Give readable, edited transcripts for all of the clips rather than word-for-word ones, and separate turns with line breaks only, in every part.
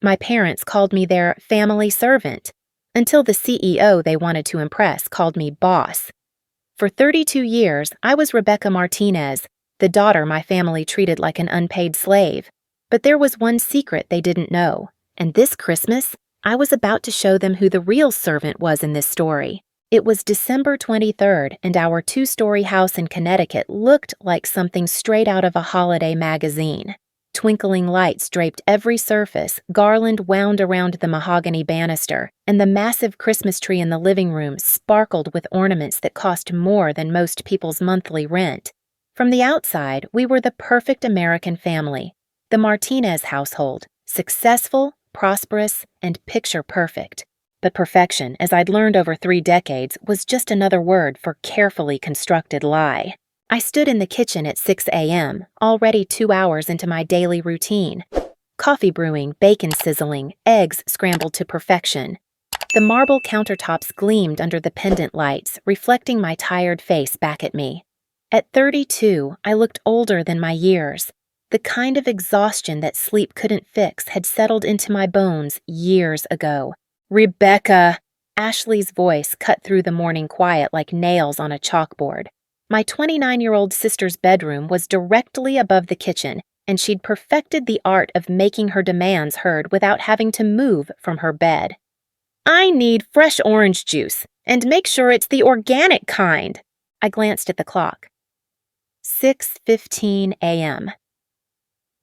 My parents called me their family servant, until the CEO they wanted to impress called me boss. For 32 years, I was Rebecca Martinez, the daughter my family treated like an unpaid slave. But there was one secret they didn't know, and this Christmas, I was about to show them who the real servant was in this story. It was December 23rd, and our two-story house in Connecticut looked like something straight out of a holiday magazine. Twinkling lights draped every surface, garland wound around the mahogany banister, and the massive Christmas tree in the living room sparkled with ornaments that cost more than most people's monthly rent. From the outside, we were the perfect American family, the Martinez household, successful, prosperous, and picture-perfect. But perfection, as I'd learned over 3 decades, was just another word for carefully constructed lie. I stood in the kitchen at 6 a.m., already 2 hours into my daily routine. Coffee brewing, bacon sizzling, eggs scrambled to perfection. The marble countertops gleamed under the pendant lights, reflecting my tired face back at me. At 32, I looked older than my years. The kind of exhaustion that sleep couldn't fix had settled into my bones years ago. "Rebecca!" Ashley's voice cut through the morning quiet like nails on a chalkboard. My 29-year-old sister's bedroom was directly above the kitchen, and she'd perfected the art of making her demands heard without having to move from her bed. "I need fresh orange juice, and make sure it's the organic kind." I glanced at the clock. 6:15 a.m.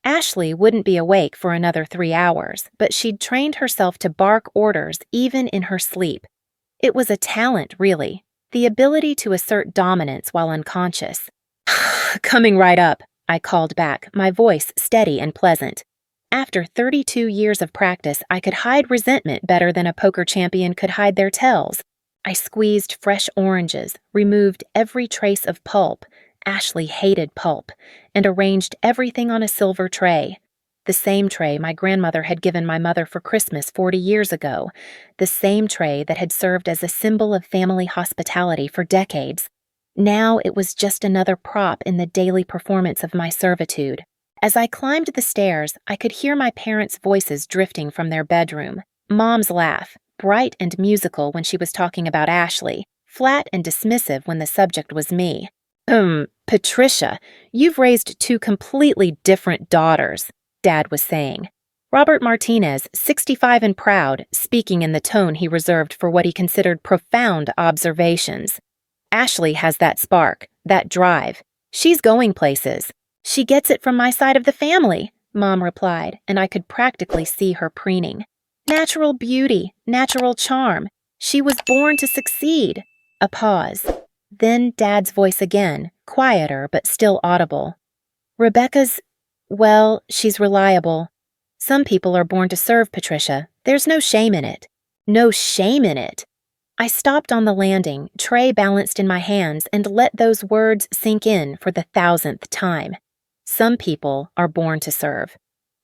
Ashley wouldn't be awake for another 3 hours, but she'd trained herself to bark orders even in her sleep. It was a talent, really, the ability to assert dominance while unconscious. "Coming right up," I called back, my voice steady and pleasant. After 32 years of practice, I could hide resentment better than a poker champion could hide their tells. I squeezed fresh oranges, removed every trace of pulp — Ashley hated pulp — and arranged everything on a silver tray. The same tray my grandmother had given my mother for Christmas 40 years ago. The same tray that had served as a symbol of family hospitality for decades. Now it was just another prop in the daily performance of my servitude. As I climbed the stairs, I could hear my parents' voices drifting from their bedroom. Mom's laugh, bright and musical when she was talking about Ashley, flat and dismissive when the subject was me. Patricia, you've raised 2 completely different daughters," Dad was saying. Robert Martinez, 65 and proud, speaking in the tone he reserved for what he considered profound observations. "Ashley has that spark, that drive. She's going places. She gets it from my side of the family," Mom replied, and I could practically see her preening. "Natural beauty, natural charm. She was born to succeed." A pause. Then Dad's voice again, quieter but still audible. "Rebecca's, well, she's reliable. Some people are born to serve, Patricia. There's no shame in it." "No shame in it." I stopped on the landing, tray balanced in my hands, and let those words sink in for the 1,000th time. Some people are born to serve.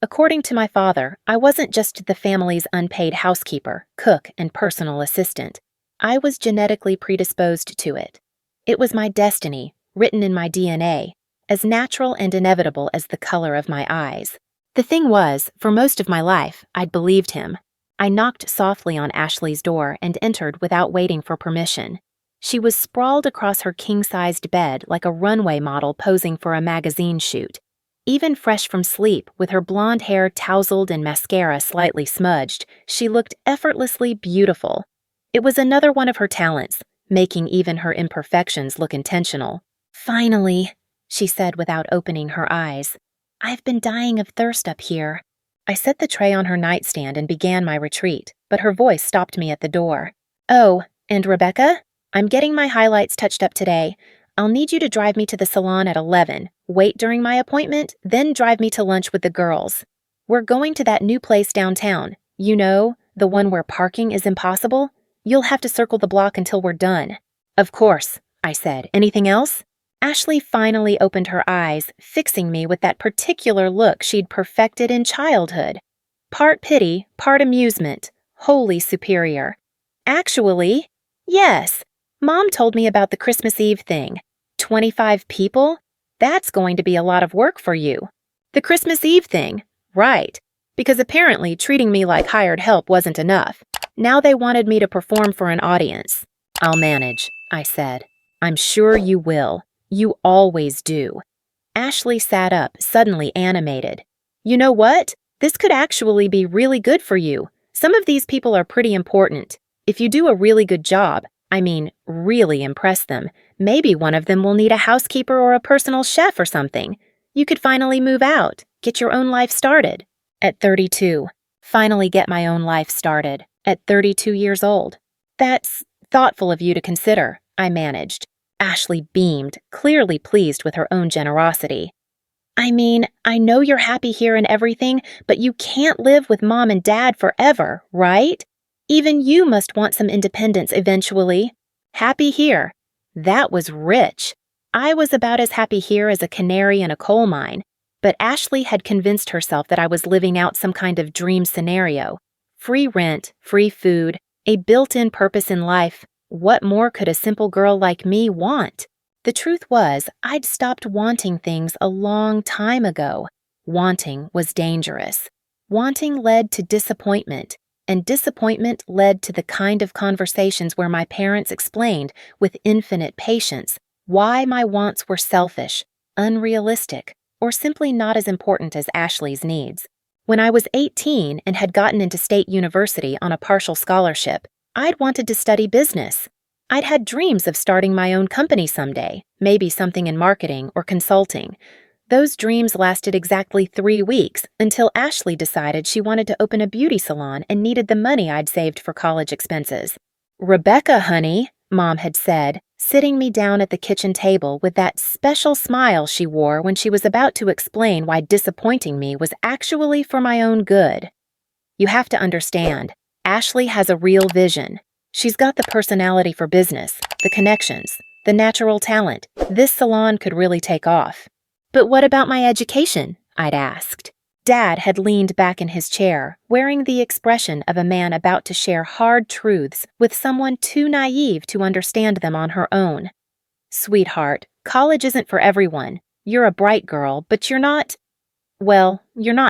According to my father, I wasn't just the family's unpaid housekeeper, cook, and personal assistant. I was genetically predisposed to it. It was my destiny, written in my DNA, as natural and inevitable as the color of my eyes. The thing was, for most of my life, I'd believed him. I knocked softly on Ashley's door and entered without waiting for permission. She was sprawled across her king-sized bed like a runway model posing for a magazine shoot. Even fresh from sleep, with her blonde hair tousled and mascara slightly smudged, she looked effortlessly beautiful. It was another one of her talents, making even her imperfections look intentional. "Finally," she said without opening her eyes. "I've been dying of thirst up here." I set the tray on her nightstand and began my retreat, but her voice stopped me at the door. "Oh, and Rebecca? I'm getting my highlights touched up today. I'll need you to drive me to the salon at 11, wait during my appointment, then drive me to lunch with the girls. We're going to that new place downtown. You know, the one where parking is impossible? You'll have to circle the block until we're done." "Of course," I said. "Anything else?" Ashley finally opened her eyes, fixing me with that particular look she'd perfected in childhood. Part pity, part amusement, wholly superior. "Actually, yes. Mom told me about the Christmas Eve thing. 25 people? That's going to be a lot of work for you." "The Christmas Eve thing? Right. because apparently treating me like hired help wasn't enough. Now they wanted me to perform for an audience. "I'll manage," I said. "I'm sure you will. You always do." Ashley sat up, suddenly animated. "You know what? This could actually be really good for you. Some of these people are pretty important. If you do a really good job, I mean, really impress them, maybe one of them will need a housekeeper or a personal chef or something. You could finally move out, get your own life started." At 32. Finally get my own life started. At 32 years old. "That's thoughtful of you to consider," I managed. Ashley beamed, clearly pleased with her own generosity. "I mean, I know you're happy here and everything, but you can't live with Mom and Dad forever, right? Even you must want some independence eventually. Happy here." That was rich. I was about as happy here as a canary in a coal mine, but Ashley had convinced herself that I was living out some kind of dream scenario. Free rent, free food, a built-in purpose in life. What more could a simple girl like me want? The truth was, I'd stopped wanting things a long time ago. Wanting was dangerous. Wanting led to disappointment, and disappointment led to the kind of conversations where my parents explained, with infinite patience, why my wants were selfish, unrealistic, or simply not as important as Ashley's needs. When I was 18 and had gotten into state university on a partial scholarship, I'd wanted to study business. I'd had dreams of starting my own company someday, maybe something in marketing or consulting. Those dreams lasted exactly 3 weeks until Ashley decided she wanted to open a beauty salon and needed the money I'd saved for college expenses. "Rebecca, honey," Mom had said, sitting me down at the kitchen table with that special smile she wore when she was about to explain why disappointing me was actually for my own good. "You have to understand, Ashley has a real vision. She's got the personality for business, the connections, the natural talent. This salon could really take off." "But what about my education?" I'd asked. Dad had leaned back in his chair, wearing the expression of a man about to share hard truths with someone too naive to understand them on her own. "Sweetheart, college isn't for everyone. You're a bright girl, but you're not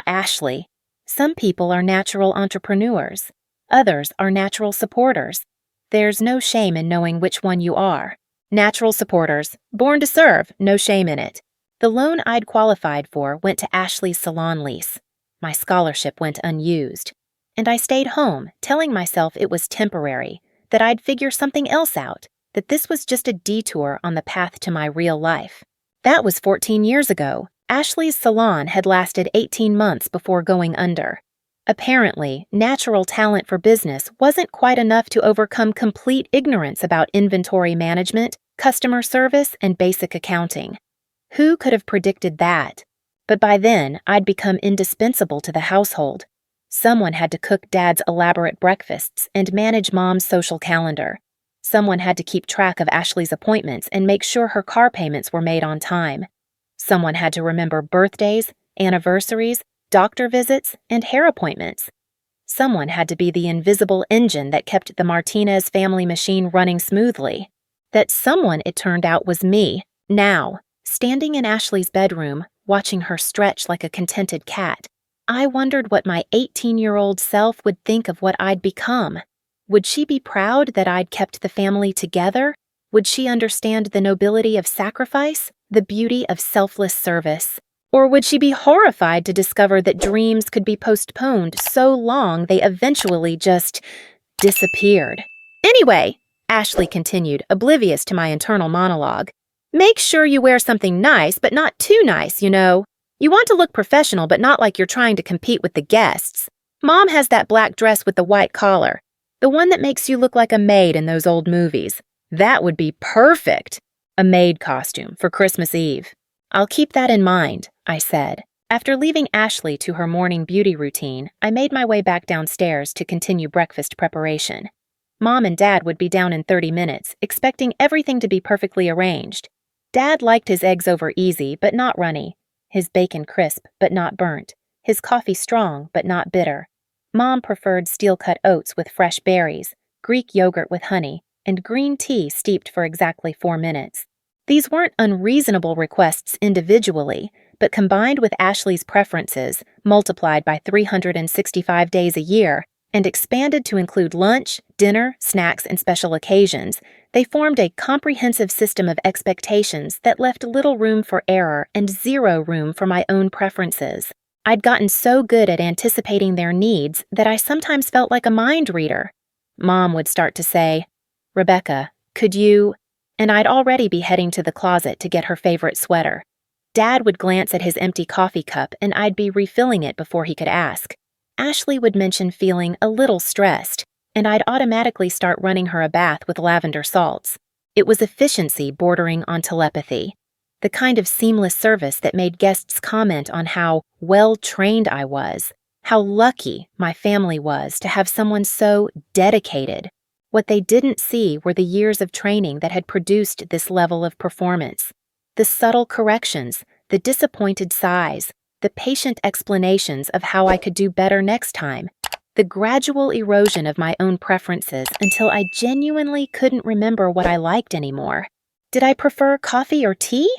Ashley. Some people are natural entrepreneurs. Others are natural supporters. There's no shame in knowing which one you are. Natural supporters, born to serve, no shame in it." The loan I'd qualified for went to Ashley's salon lease. My scholarship went unused. And I stayed home, telling myself it was temporary, that I'd figure something else out, that this was just a detour on the path to my real life. That was 14 years ago. Ashley's salon had lasted 18 months before going under. Apparently, natural talent for business wasn't quite enough to overcome complete ignorance about inventory management, customer service, and basic accounting. Who could have predicted that? But by then, I'd become indispensable to the household. Someone had to cook Dad's elaborate breakfasts and manage Mom's social calendar. Someone had to keep track of Ashley's appointments and make sure her car payments were made on time. Someone had to remember birthdays, anniversaries, doctor visits, and hair appointments. Someone had to be the invisible engine that kept the Martinez family machine running smoothly. That someone, it turned out, was me, now. Standing in Ashley's bedroom, watching her stretch like a contented cat, I wondered what my 18-year-old self would think of what I'd become. Would she be proud that I'd kept the family together? Would she understand the nobility of sacrifice, the beauty of selfless service? Or would she be horrified to discover that dreams could be postponed so long they eventually just disappeared? "Anyway," Ashley continued, oblivious to my internal monologue, "make sure you wear something nice, but not too nice, you know. You want to look professional, but not like you're trying to compete with the guests. Mom has that black dress with the white collar, the one that makes you look like a maid in those old movies. That would be perfect. A maid costume for Christmas Eve." "I'll keep that in mind," I said. After leaving Ashley to her morning beauty routine, I made my way back downstairs to continue breakfast preparation. Mom and Dad would be down in 30 minutes, expecting everything to be perfectly arranged. Dad liked his eggs over easy, but not runny, his bacon crisp, but not burnt, his coffee strong, but not bitter. Mom preferred steel-cut oats with fresh berries, Greek yogurt with honey, and green tea steeped for exactly 4 minutes. These weren't unreasonable requests individually, but combined with Ashley's preferences, multiplied by 365 days a year, and expanded to include lunch, dinner, snacks, and special occasions, they formed a comprehensive system of expectations that left little room for error and zero room for my own preferences. I'd gotten so good at anticipating their needs that I sometimes felt like a mind reader. Mom would start to say, "Rebecca, could you?" And I'd already be heading to the closet to get her favorite sweater. Dad would glance at his empty coffee cup and I'd be refilling it before he could ask. Ashley would mention feeling a little stressed, and I'd automatically start running her a bath with lavender salts. It was efficiency bordering on telepathy, the kind of seamless service that made guests comment on how well-trained I was, how lucky my family was to have someone so dedicated. What they didn't see were the years of training that had produced this level of performance. The subtle corrections, the disappointed sighs, the patient explanations of how I could do better next time, the gradual erosion of my own preferences until I genuinely couldn't remember what I liked anymore. Did I prefer coffee or tea?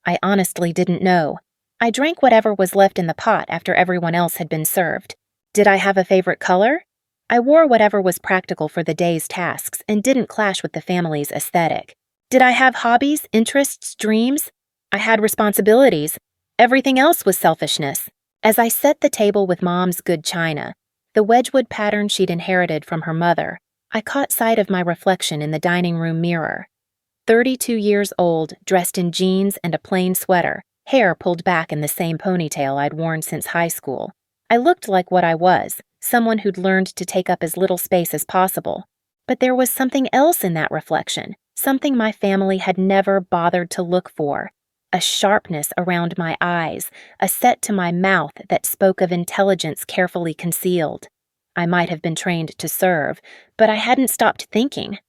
I honestly didn't know. I drank whatever was left in the pot after everyone else had been served. Did I have a favorite color? I wore whatever was practical for the day's tasks and didn't clash with the family's aesthetic. Did I have hobbies, interests, dreams? I had responsibilities. Everything else was selfishness. As I set the table with Mom's good china, the Wedgwood pattern she'd inherited from her mother, I caught sight of my reflection in the dining room mirror. 32 years old, dressed in jeans and a plain sweater, hair pulled back in the same ponytail I'd worn since high school. I looked like what I was, someone who'd learned to take up as little space as possible. But there was something else in that reflection, something my family had never bothered to look for. A sharpness around my eyes, a set to my mouth that spoke of intelligence carefully concealed. I might have been trained to serve, but I hadn't stopped thinking.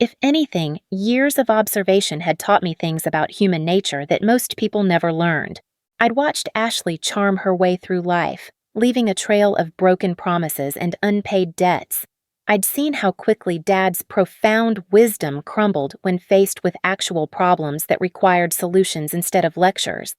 If anything, years of observation had taught me things about human nature that most people never learned. I'd watched Ashley charm her way through life, leaving a trail of broken promises and unpaid debts. I'd seen how quickly Dad's profound wisdom crumbled when faced with actual problems that required solutions instead of lectures.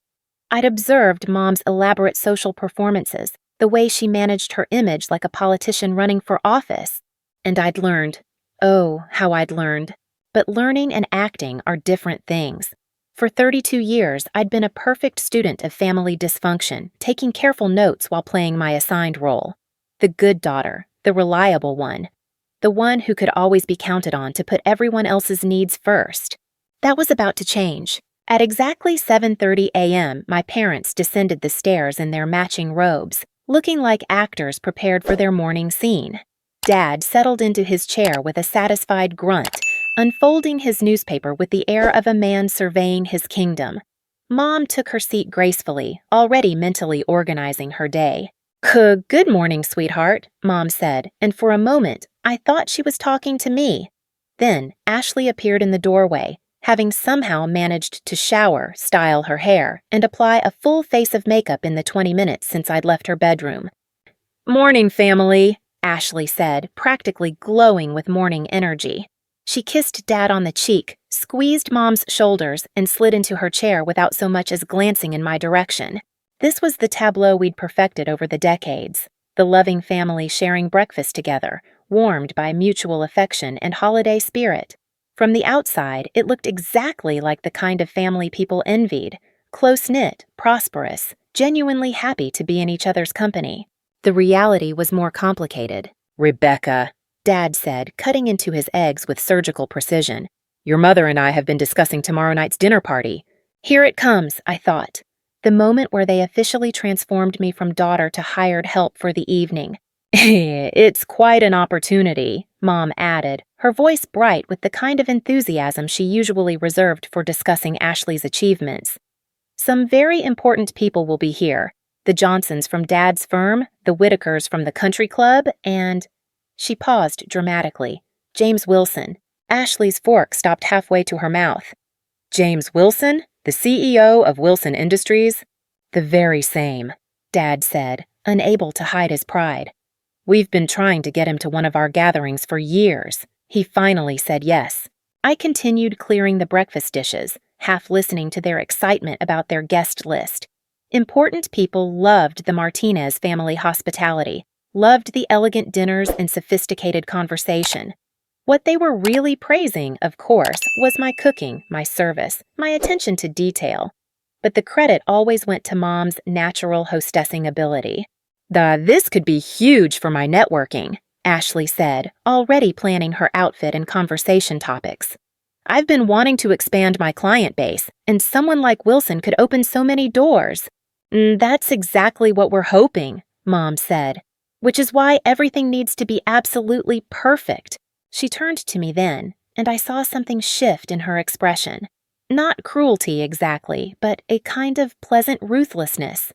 I'd observed Mom's elaborate social performances, the way she managed her image like a politician running for office. And I'd learned. Oh, how I'd learned. But learning and acting are different things. For 32 years, I'd been a perfect student of family dysfunction, taking careful notes while playing my assigned role. The good daughter, the reliable one. The one who could always be counted on to put everyone else's needs first. That was about to change. At exactly 7:30 a.m., my parents descended the stairs in their matching robes, looking like actors prepared for their morning scene. Dad settled into his chair with a satisfied grunt, unfolding his newspaper with the air of a man surveying his kingdom. Mom took her seat gracefully, already mentally organizing her day. "Good morning, sweetheart," Mom said, and for a moment, I thought she was talking to me. Then, Ashley appeared in the doorway, having somehow managed to shower, style her hair, and apply a full face of makeup in the 20 minutes since I'd left her bedroom. "Morning, family," Ashley said, practically glowing with morning energy. She kissed Dad on the cheek, squeezed Mom's shoulders, and slid into her chair without so much as glancing in my direction. This was the tableau we'd perfected over the decades, the loving family sharing breakfast together, warmed by mutual affection and holiday spirit. From the outside, it looked exactly like the kind of family people envied, close-knit, prosperous, genuinely happy to be in each other's company. The reality was more complicated. "Rebecca," Dad said, cutting into his eggs with surgical precision, "your mother and I have been discussing tomorrow night's dinner party." Here it comes, I thought. The moment where they officially transformed me from daughter to hired help for the evening. "It's quite an opportunity," Mom added, her voice bright with the kind of enthusiasm she usually reserved for discussing Ashley's achievements. "Some very important people will be here. The Johnsons from Dad's firm, the Whitakers from the country club, and—" She paused dramatically. "James Wilson." Ashley's fork stopped halfway to her mouth. "James Wilson? The CEO of Wilson Industries?" "The very same," Dad said, unable to hide his pride. "We've been trying to get him to one of our gatherings for years. He finally said yes." I continued clearing the breakfast dishes, half listening to their excitement about their guest list. Important people loved the Martinez family hospitality, loved the elegant dinners and sophisticated conversation. What they were really praising, of course, was my cooking, my service, my attention to detail. But the credit always went to Mom's natural hostessing ability. This could be huge for my networking," Ashley said, already planning her outfit and conversation topics. "I've been wanting to expand my client base, and someone like Wilson could open so many doors." That's exactly what we're hoping," Mom said, "which is why everything needs to be absolutely perfect." She turned to me then, and I saw something shift in her expression. Not cruelty exactly, but a kind of pleasant ruthlessness.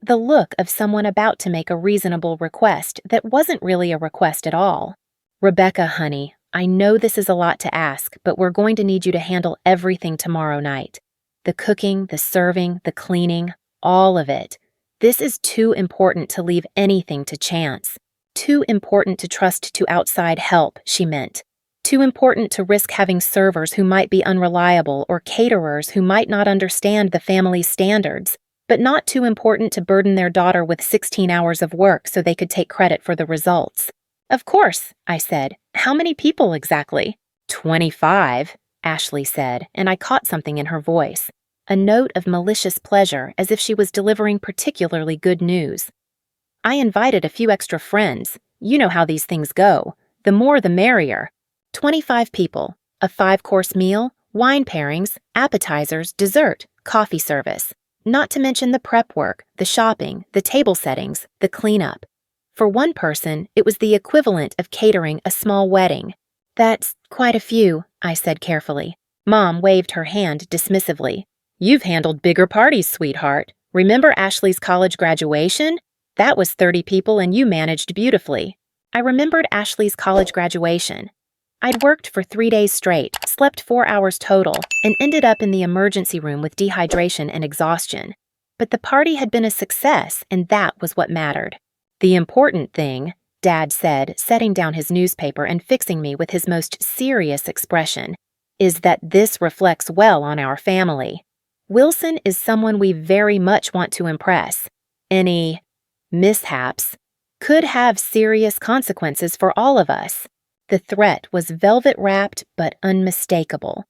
The look of someone about to make a reasonable request that wasn't really a request at all. "Rebecca, honey, I know this is a lot to ask, but we're going to need you to handle everything tomorrow night. The cooking, the serving, the cleaning, all of it. This is too important to leave anything to chance. Too important to trust to outside help," she meant. "Too important to risk having servers who might be unreliable or caterers who might not understand the family's standards, but not too important to burden their daughter with 16 hours of work so they could take credit for the results." "Of course," I said. "How many people exactly?" 25, Ashley said, and I caught something in her voice. A note of malicious pleasure, as if she was delivering particularly good news. "I invited a few extra friends. You know how these things go. The more the merrier. 25 people, a 5-course meal, wine pairings, appetizers, dessert, coffee service. Not to mention the prep work, the shopping, the table settings, the cleanup. For one person, it was the equivalent of catering a small wedding." "That's quite a few," I said carefully. Mom waved her hand dismissively. "You've handled bigger parties, sweetheart. Remember Ashley's college graduation? That was 30 people and you managed beautifully." I remembered Ashley's college graduation. I'd worked for 3 days straight, slept 4 hours total, and ended up in the emergency room with dehydration and exhaustion. But the party had been a success, and that was what mattered. "The important thing," Dad said, setting down his newspaper and fixing me with his most serious expression, "is that this reflects well on our family. Wilson is someone we very much want to impress. Any mishaps could have serious consequences for all of us." The threat was velvet-wrapped but unmistakable.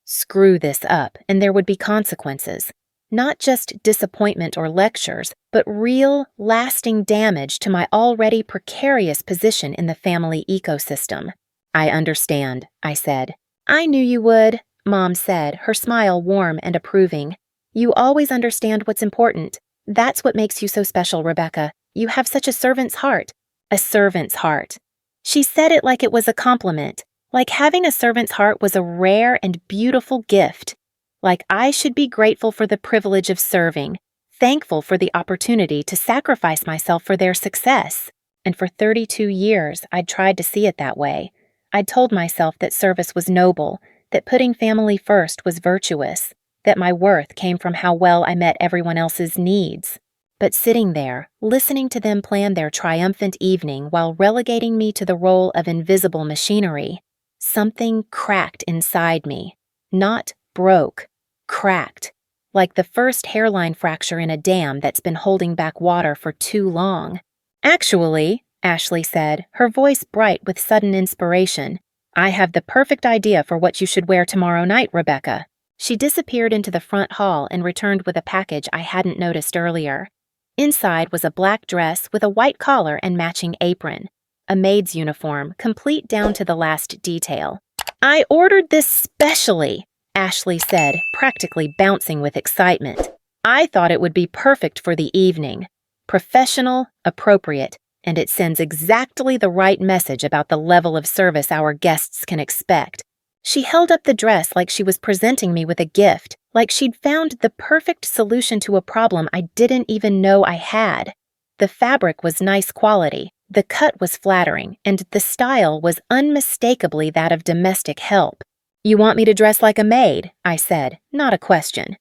Screw this up, and there would be consequences. Not just disappointment or lectures, but real, lasting damage to my already precarious position in the family ecosystem. "I understand," I said. "I knew you would," Mom said, her smile warm and approving. "You always understand what's important. That's what makes you so special, Rebecca. You have such a servant's heart." A servant's heart. She said it like it was a compliment, like having a servant's heart was a rare and beautiful gift. Like I should be grateful for the privilege of serving, thankful for the opportunity to sacrifice myself for their success. And for 32 years, I'd tried to see it that way. I'd told myself that service was noble, that putting family first was virtuous, that my worth came from how well I met everyone else's needs. But sitting there, listening to them plan their triumphant evening while relegating me to the role of invisible machinery, something cracked inside me. Not broke, cracked. Like the first hairline fracture in a dam that's been holding back water for too long. "Actually," Ashley said, her voice bright with sudden inspiration, "I have the perfect idea for what you should wear tomorrow night, Rebecca." She disappeared into the front hall and returned with a package I hadn't noticed earlier. Inside was a black dress with a white collar and matching apron. A maid's uniform, complete down to the last detail. "I ordered this specially," Ashley said, practically bouncing with excitement. "I thought it would be perfect for the evening. Professional, appropriate, and it sends exactly the right message about the level of service our guests can expect." She held up the dress like she was presenting me with a gift, like she'd found the perfect solution to a problem I didn't even know I had. The fabric was nice quality, the cut was flattering, and the style was unmistakably that of domestic help. "You want me to dress like a maid?" I said, not a question.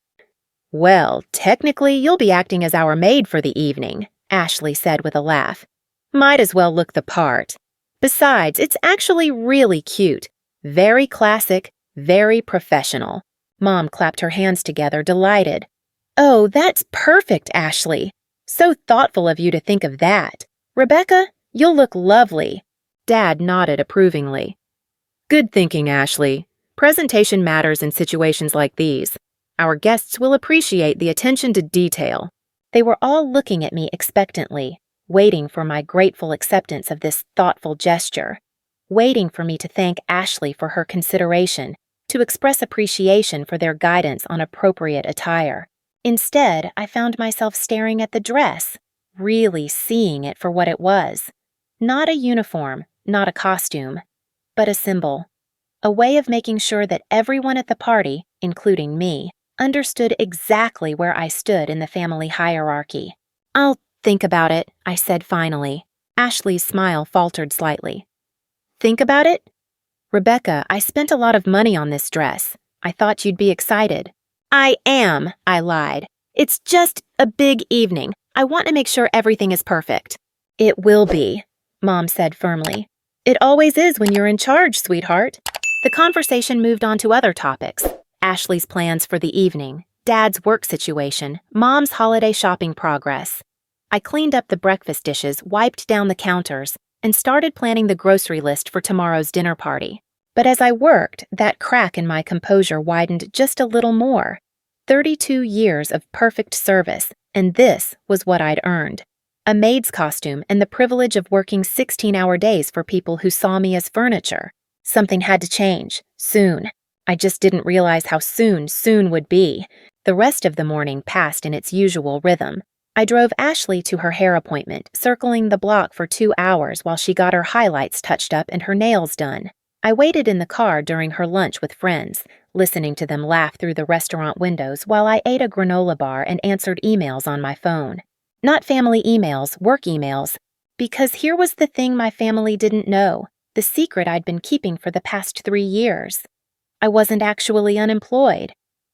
"Well, technically, you'll be acting as our maid for the evening," Ashley said with a laugh. "Might as well look the part. Besides, it's actually really cute. Very classic, very professional." Mom clapped her hands together, delighted. Oh, that's perfect, Ashley. So thoughtful of you to think of that. Rebecca, you'll look lovely. Dad nodded approvingly. Good thinking, Ashley. Presentation matters in situations like these. Our guests will appreciate the attention to detail. They were all looking at me expectantly, waiting for my grateful acceptance of this thoughtful gesture, waiting for me to thank Ashley for her consideration, to express appreciation for their guidance on appropriate attire. Instead, I found myself staring at the dress, really seeing it for what it was. Not a uniform, not a costume, but a symbol. A way of making sure that everyone at the party, including me, understood exactly where I stood in the family hierarchy. I'll think about it, I said finally. Ashley's smile faltered slightly. Think about it? Rebecca, I spent a lot of money on this dress. I thought you'd be excited. I am, I lied. It's just a big evening. I want to make sure everything is perfect. It will be, Mom said firmly. It always is when you're in charge, sweetheart. The conversation moved on to other topics. Ashley's plans for the evening, Dad's work situation, Mom's holiday shopping progress. I cleaned up the breakfast dishes, wiped down the counters, and started planning the grocery list for tomorrow's dinner party. But as I worked, that crack in my composure widened just a little more. 32 years of perfect service, and this was what I'd earned. A maid's costume and the privilege of working 16-hour days for people who saw me as furniture. Something had to change, soon. I just didn't realize how soon would be. The rest of the morning passed in its usual rhythm. I drove Ashley to her hair appointment, circling the block for 2 hours while she got her highlights touched up and her nails done. I waited in the car during her lunch with friends, listening to them laugh through the restaurant windows while I ate a granola bar and answered emails on my phone. Not family emails, work emails. Because here was the thing my family didn't know, the secret I'd been keeping for the past 3 years. I wasn't actually unemployed.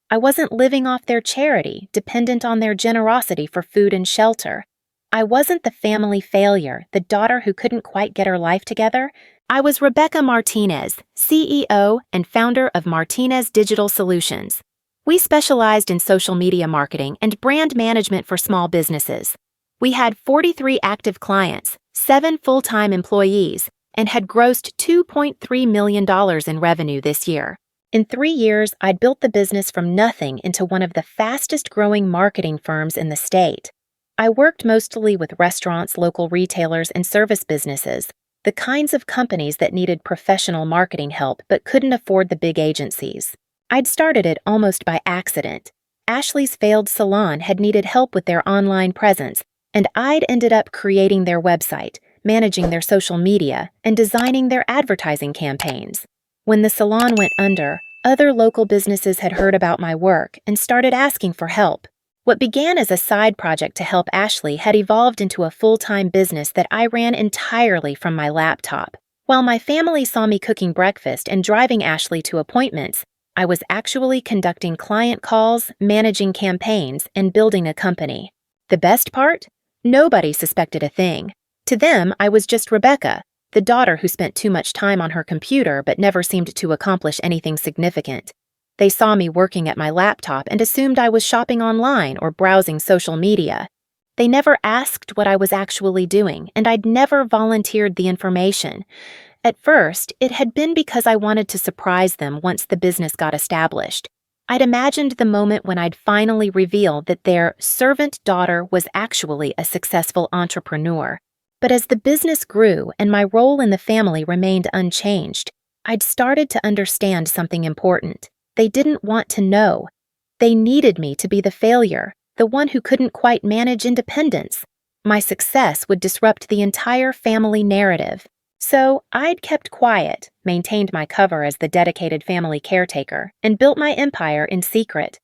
I wasn't living off their charity, dependent on their generosity for food and shelter. I wasn't the family failure, the daughter who couldn't quite get her life together. I was Rebecca Martinez, CEO and founder of Martinez Digital Solutions. We specialized in social media marketing and brand management for small businesses. We had 43 active clients, 7 full-time employees, and had grossed $2.3 million in revenue this year. In 3 years, I'd built the business from nothing into one of the fastest-growing marketing firms in the state. I worked mostly with restaurants, local retailers, and service businesses, the kinds of companies that needed professional marketing help but couldn't afford the big agencies. I'd started it almost by accident. Ashley's failed salon had needed help with their online presence, and I'd ended up creating their website, managing their social media, and designing their advertising campaigns. When the salon went under, other local businesses had heard about my work and started asking for help. What began as a side project to help Ashley had evolved into a full-time business that I ran entirely from my laptop. While my family saw me cooking breakfast and driving Ashley to appointments, I was actually conducting client calls, managing campaigns, and building a company. The best part? Nobody suspected a thing. To them, I was just Rebecca, the daughter who spent too much time on her computer but never seemed to accomplish anything significant. They saw me working at my laptop and assumed I was shopping online or browsing social media. They never asked what I was actually doing, and I'd never volunteered the information. At first, it had been because I wanted to surprise them once the business got established. I'd imagined the moment when I'd finally reveal that their servant daughter was actually a successful entrepreneur. But as the business grew and my role in the family remained unchanged, I'd started to understand something important. They didn't want to know. They needed me to be the failure, the one who couldn't quite manage independence. My success would disrupt the entire family narrative. So I'd kept quiet, maintained my cover as the dedicated family caretaker, and built my empire in secret.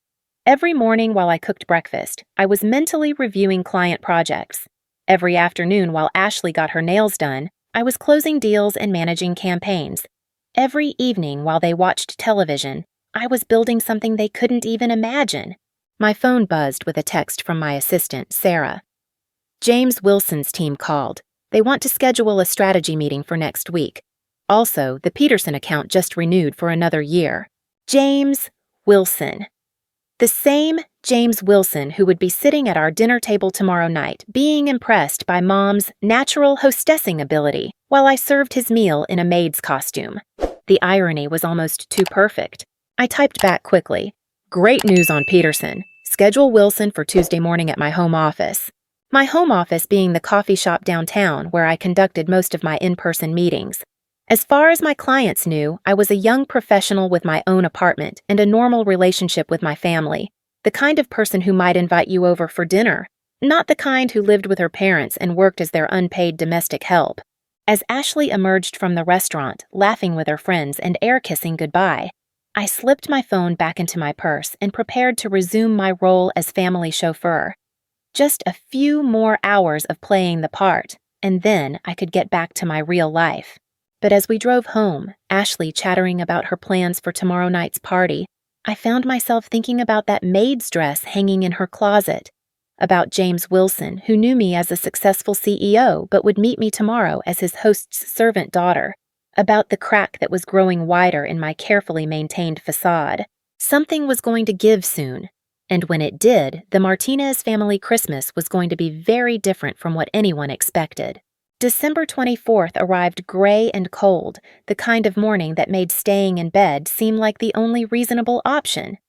Every morning while I cooked breakfast, I was mentally reviewing client projects. Every afternoon while Ashley got her nails done, I was closing deals and managing campaigns. Every evening while they watched television, I was building something they couldn't even imagine. My phone buzzed with a text from my assistant, Sarah. James Wilson's team called. They want to schedule a strategy meeting for next week. Also, the Peterson account just renewed for another year. James Wilson. The same James Wilson, who would be sitting at our dinner table tomorrow night, being impressed by Mom's natural hostessing ability while I served his meal in a maid's costume. The irony was almost too perfect. I typed back quickly. Great news on Peterson. Schedule Wilson for Tuesday morning at my home office. My home office being the coffee shop downtown where I conducted most of my in-person meetings. As far as my clients knew, I was a young professional with my own apartment and a normal relationship with my family, the kind of person who might invite you over for dinner, not the kind who lived with her parents and worked as their unpaid domestic help. As Ashley emerged from the restaurant, laughing with her friends and air-kissing goodbye, I slipped my phone back into my purse and prepared to resume my role as family chauffeur. Just a few more hours of playing the part, and then I could get back to my real life. But as we drove home, Ashley chattering about her plans for tomorrow night's party, I found myself thinking about that maid's dress hanging in her closet, about James Wilson, who knew me as a successful CEO but would meet me tomorrow as his host's servant daughter, about the crack that was growing wider in my carefully maintained facade. Something was going to give soon, and when it did, the Martinez family Christmas was going to be very different from what anyone expected. December 24th arrived gray and cold, the kind of morning that made staying in bed seem like the only reasonable option.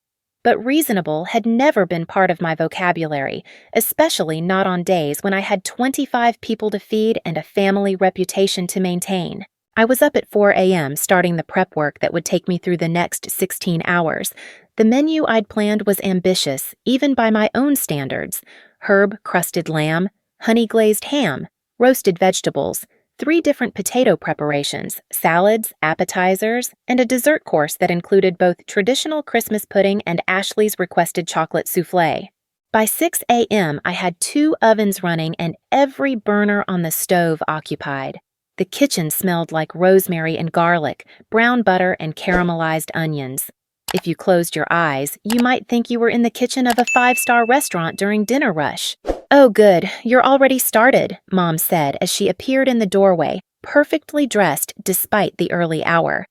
But reasonable had never been part of my vocabulary, especially not on days when I had 25 people to feed and a family reputation to maintain. I was up at 4 a.m. starting the prep work that would take me through the next 16 hours. The menu I'd planned was ambitious, even by my own standards. Herb-crusted lamb, honey-glazed ham, roasted vegetables, 3 different potato preparations, salads, appetizers, and a dessert course that included both traditional Christmas pudding and Ashley's requested chocolate souffle. By 6 a.m., I had 2 ovens running and every burner on the stove occupied. The kitchen smelled like rosemary and garlic, brown butter, and caramelized onions. If you closed your eyes, you might think you were in the kitchen of a 5-star restaurant during dinner rush. "Oh good, you're already started," Mom said as she appeared in the doorway, perfectly dressed despite the early hour.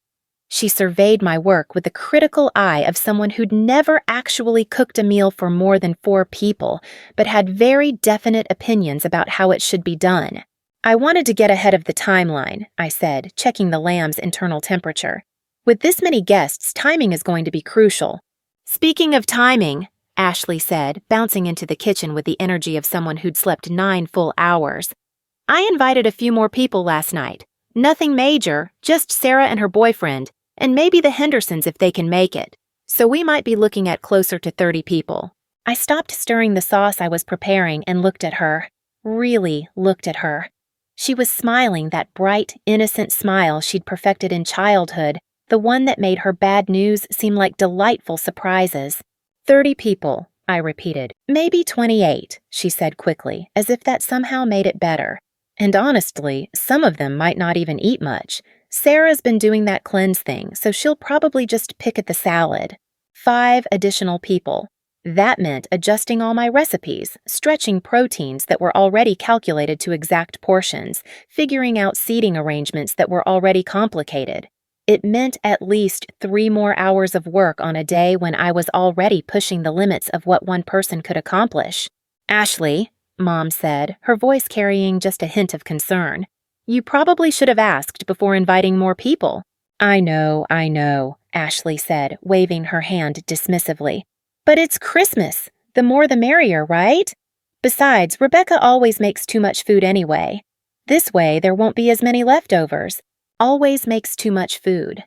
She surveyed my work with the critical eye of someone who'd never actually cooked a meal for more than 4 people, but had very definite opinions about how it should be done. "I wanted to get ahead of the timeline," I said, checking the lamb's internal temperature. "With this many guests, timing is going to be crucial." "Speaking of timing," Ashley said, bouncing into the kitchen with the energy of someone who'd slept 9 full hours. "I invited a few more people last night. Nothing major, just Sarah and her boyfriend, and maybe the Hendersons if they can make it. So we might be looking at closer to 30 people. I stopped stirring the sauce I was preparing and looked at her. Really looked at her. She was smiling that bright, innocent smile she'd perfected in childhood, the one that made her bad news seem like delightful surprises. 30 people, I repeated. "Maybe 28, she said quickly, as if that somehow made it better. "And honestly, some of them might not even eat much. Sarah's been doing that cleanse thing, so she'll probably just pick at the salad." 5 additional people. That meant adjusting all my recipes, stretching proteins that were already calculated to exact portions, figuring out seating arrangements that were already complicated. It meant at least 3 more hours of work on a day when I was already pushing the limits of what one person could accomplish. "Ashley," Mom said, her voice carrying just a hint of concern, "you probably should have asked before inviting more people." I know, Ashley said, waving her hand dismissively. "But it's Christmas. The more the merrier, right? Besides, Rebecca always makes too much food anyway. This way, there won't be as many leftovers. Always makes too much food."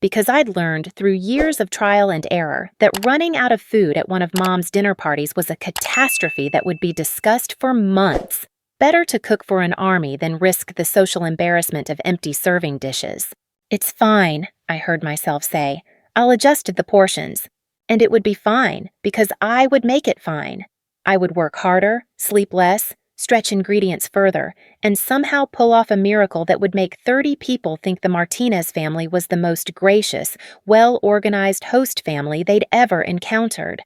Because I'd learned through years of trial and error that running out of food at one of Mom's dinner parties was a catastrophe that would be discussed for months. Better to cook for an army than risk the social embarrassment of empty serving dishes. "It's fine," I heard myself say. "I'll adjust the portions." And it would be fine, because I would make it fine. I would work harder, sleep less, stretch ingredients further, and somehow pull off a miracle that would make 30 people think the Martinez family was the most gracious, well-organized host family they'd ever encountered.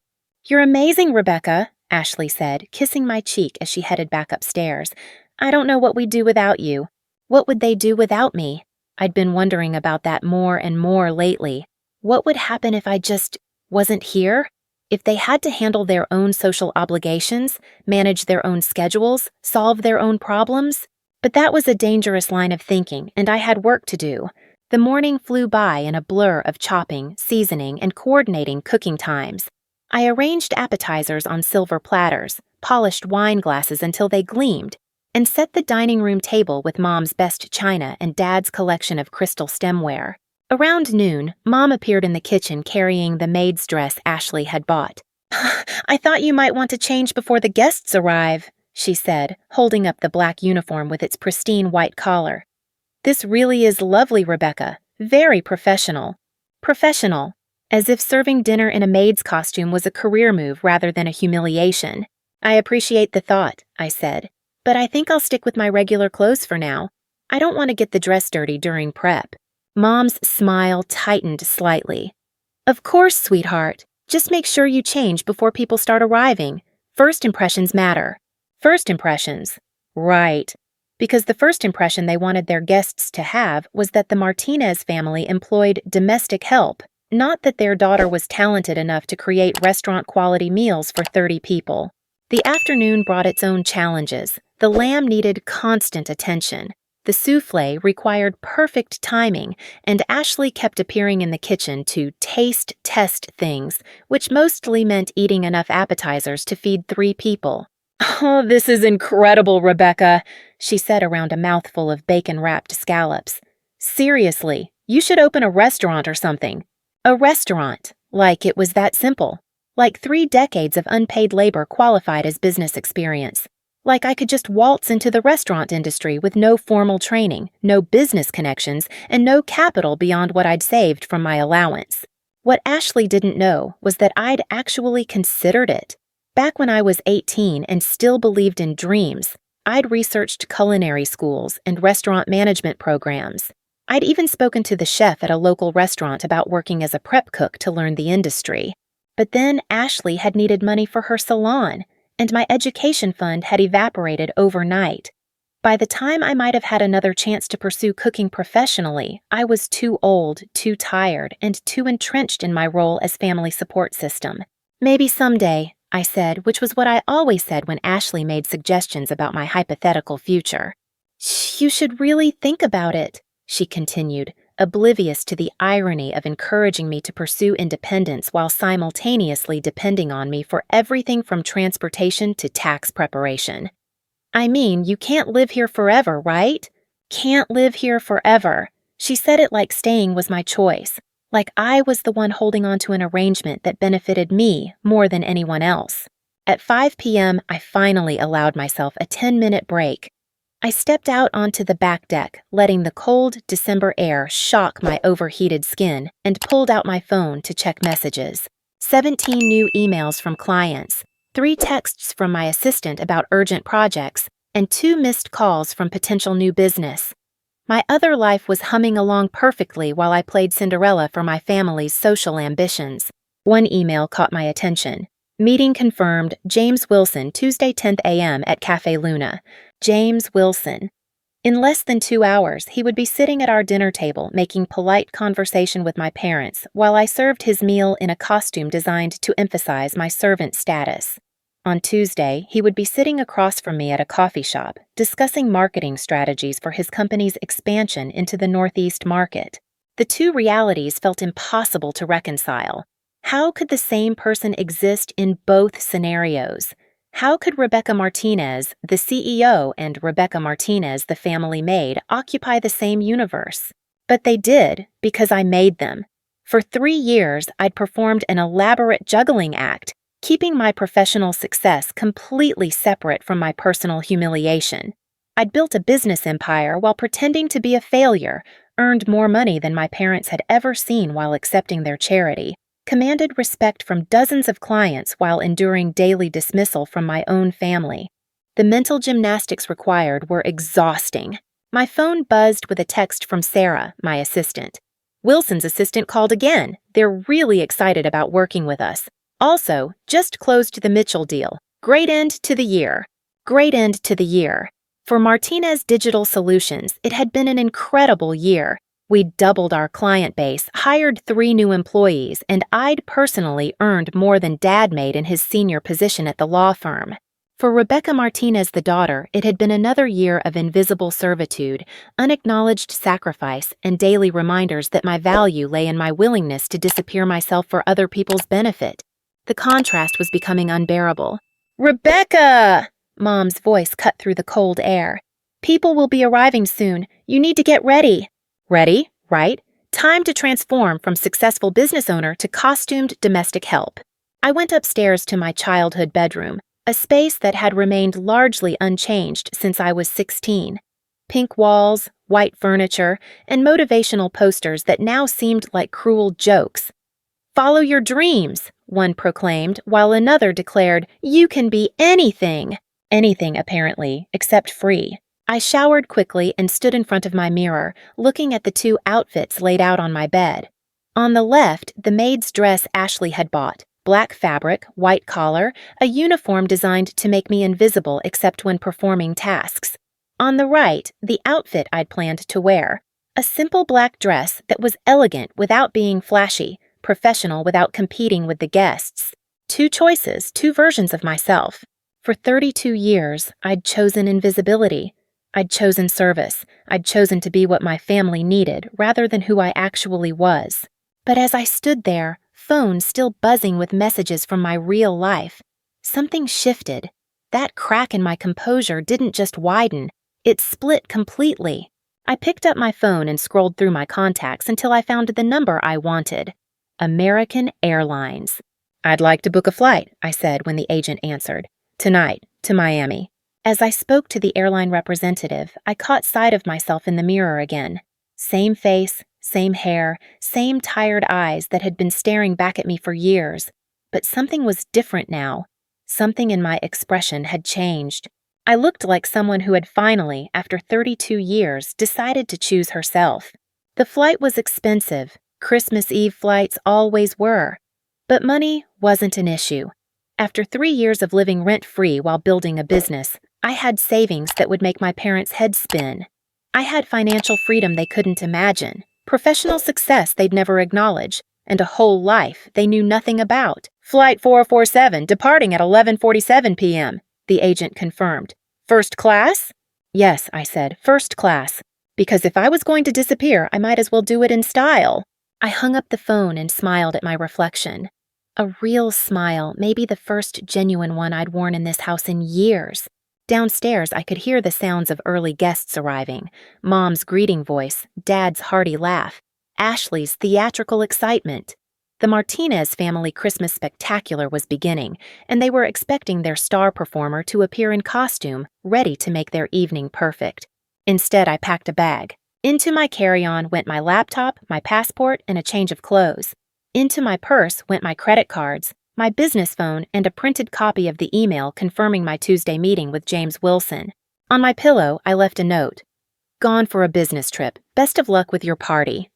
"You're amazing, Rebecca," Ashley said, kissing my cheek as she headed back upstairs. "I don't know what we'd do without you. What would they do without me?" I'd been wondering about that more and more lately. What would happen if I just wasn't here? If they had to handle their own social obligations, manage their own schedules, solve their own problems? But that was a dangerous line of thinking, and I had work to do. The morning flew by in a blur of chopping, seasoning, and coordinating cooking times. I arranged appetizers on silver platters, polished wine glasses until they gleamed, and set the dining room table with Mom's best china and Dad's collection of crystal stemware. Around noon, Mom appeared in the kitchen carrying the maid's dress Ashley had bought. "I thought you might want to change before the guests arrive," she said, holding up the black uniform with its pristine white collar. "This really is lovely, Rebecca. Very professional." Professional, as if serving dinner in a maid's costume was a career move rather than a humiliation. "I appreciate the thought," I said, "but I think I'll stick with my regular clothes for now. I don't want to get the dress dirty during prep." Mom's smile tightened slightly. "Of course, sweetheart. Just make sure you change before people start arriving. First impressions matter." First impressions. Right. Because the first impression they wanted their guests to have was that the Martinez family employed domestic help, not that their daughter was talented enough to create restaurant-quality meals for 30 people. The afternoon brought its own challenges. The lamb needed constant attention. The soufflé required perfect timing, and Ashley kept appearing in the kitchen to taste-test things, which mostly meant eating enough appetizers to feed 3 people. "Oh, this is incredible, Rebecca," she said around a mouthful of bacon-wrapped scallops. "Seriously, you should open a restaurant or something." A restaurant. Like it was that simple. Like 3 decades of unpaid labor qualified as business experience. Like I could just waltz into the restaurant industry with no formal training, no business connections, and no capital beyond what I'd saved from my allowance. What Ashley didn't know was that I'd actually considered it. Back when I was 18 and still believed in dreams, I'd researched culinary schools and restaurant management programs. I'd even spoken to the chef at a local restaurant about working as a prep cook to learn the industry. But then Ashley had needed money for her salon, and my education fund had evaporated overnight. By the time I might have had another chance to pursue cooking professionally, I was too old, too tired, and too entrenched in my role as family support system. "Maybe someday," I said, which was what I always said when Ashley made suggestions about my hypothetical future. "You should really think about it," she continued, oblivious to the irony of encouraging me to pursue independence while simultaneously depending on me for everything from transportation to tax preparation. "I mean, you can't live here forever, right? Can't live here forever." She said it like staying was my choice, like I was the one holding on to an arrangement that benefited me more than anyone else. At 5 p.m., I finally allowed myself a 10-minute break. I stepped out onto the back deck, letting the cold December air shock my overheated skin, and pulled out my phone to check messages. 17 new emails from clients, 3 texts from my assistant about urgent projects, and 2 missed calls from potential new business. My other life was humming along perfectly while I played Cinderella for my family's social ambitions. One email caught my attention. "Meeting confirmed, James Wilson, Tuesday 10th a.m. at Cafe Luna." James Wilson. In less than 2 hours, he would be sitting at our dinner table making polite conversation with my parents while I served his meal in a costume designed to emphasize my servant status. On Tuesday, he would be sitting across from me at a coffee shop, discussing marketing strategies for his company's expansion into the Northeast market. The 2 realities felt impossible to reconcile. How could the same person exist in both scenarios? How could Rebecca Martinez, the CEO, and Rebecca Martinez, the family maid, occupy the same universe? But they did, because I made them. For 3 years, I'd performed an elaborate juggling act, keeping my professional success completely separate from my personal humiliation. I'd built a business empire while pretending to be a failure, earned more money than my parents had ever seen while accepting their charity, commanded respect from dozens of clients while enduring daily dismissal from my own family. The mental gymnastics required were exhausting. My phone buzzed with a text from Sarah, my assistant. "Wilson's assistant called again. They're really excited about working with us. Also, just closed the Mitchell deal. Great end to the year." Great end to the year. For Martinez Digital Solutions, it had been an incredible year. We'd doubled our client base, hired 3 new employees, and I'd personally earned more than Dad made in his senior position at the law firm. For Rebecca Martinez, the daughter, it had been another year of invisible servitude, unacknowledged sacrifice, and daily reminders that my value lay in my willingness to disappear myself for other people's benefit. The contrast was becoming unbearable. "Rebecca!" Mom's voice cut through the cold air. "People will be arriving soon. You need to get ready." Ready, right? Time to transform from successful business owner to costumed domestic help. I went upstairs to my childhood bedroom, a space that had remained largely unchanged since I was 16. Pink walls, white furniture, and motivational posters that now seemed like cruel jokes. "Follow your dreams," one proclaimed, while another declared, "You can be anything." Anything, apparently, except free. I showered quickly and stood in front of my mirror, looking at the 2 outfits laid out on my bed. On the left, the maid's dress Ashley had bought. Black fabric, white collar, a uniform designed to make me invisible except when performing tasks. On the right, the outfit I'd planned to wear. A simple black dress that was elegant without being flashy, professional without competing with the guests. 2 choices, 2 versions of myself. For 32 years, I'd chosen invisibility. I'd chosen service. I'd chosen to be what my family needed rather than who I actually was. But as I stood there, phone still buzzing with messages from my real life, something shifted. That crack in my composure didn't just widen, it split completely. I picked up my phone and scrolled through my contacts until I found the number I wanted. American Airlines. "I'd like to book a flight," I said when the agent answered. "Tonight, to Miami." As I spoke to the airline representative, I caught sight of myself in the mirror again. Same face, same hair, same tired eyes that had been staring back at me for years. But something was different now. Something in my expression had changed. I looked like someone who had finally, after 32 years, decided to choose herself. The flight was expensive. Christmas Eve flights always were. But money wasn't an issue. After 3 years of living rent-free while building a business, I had savings that would make my parents' heads spin. I had financial freedom they couldn't imagine, professional success they'd never acknowledge, and a whole life they knew nothing about. "Flight 447, departing at 11:47 p.m., the agent confirmed. "First class?" "Yes," I said, "first class. Because if I was going to disappear, I might as well do it in style." I hung up the phone and smiled at my reflection. A real smile, maybe the first genuine one I'd worn in this house in years. Downstairs, I could hear the sounds of early guests arriving. Mom's greeting voice, Dad's hearty laugh, Ashley's theatrical excitement. The Martinez family Christmas spectacular was beginning, and they were expecting their star performer to appear in costume, ready to make their evening perfect. Instead, I packed a bag. Into my carry-on went my laptop, my passport, and a change of clothes. Into my purse went my credit cards, my business phone, and a printed copy of the email confirming my Tuesday meeting with James Wilson. On my pillow, I left a note. "Gone for a business trip. Best of luck with your party.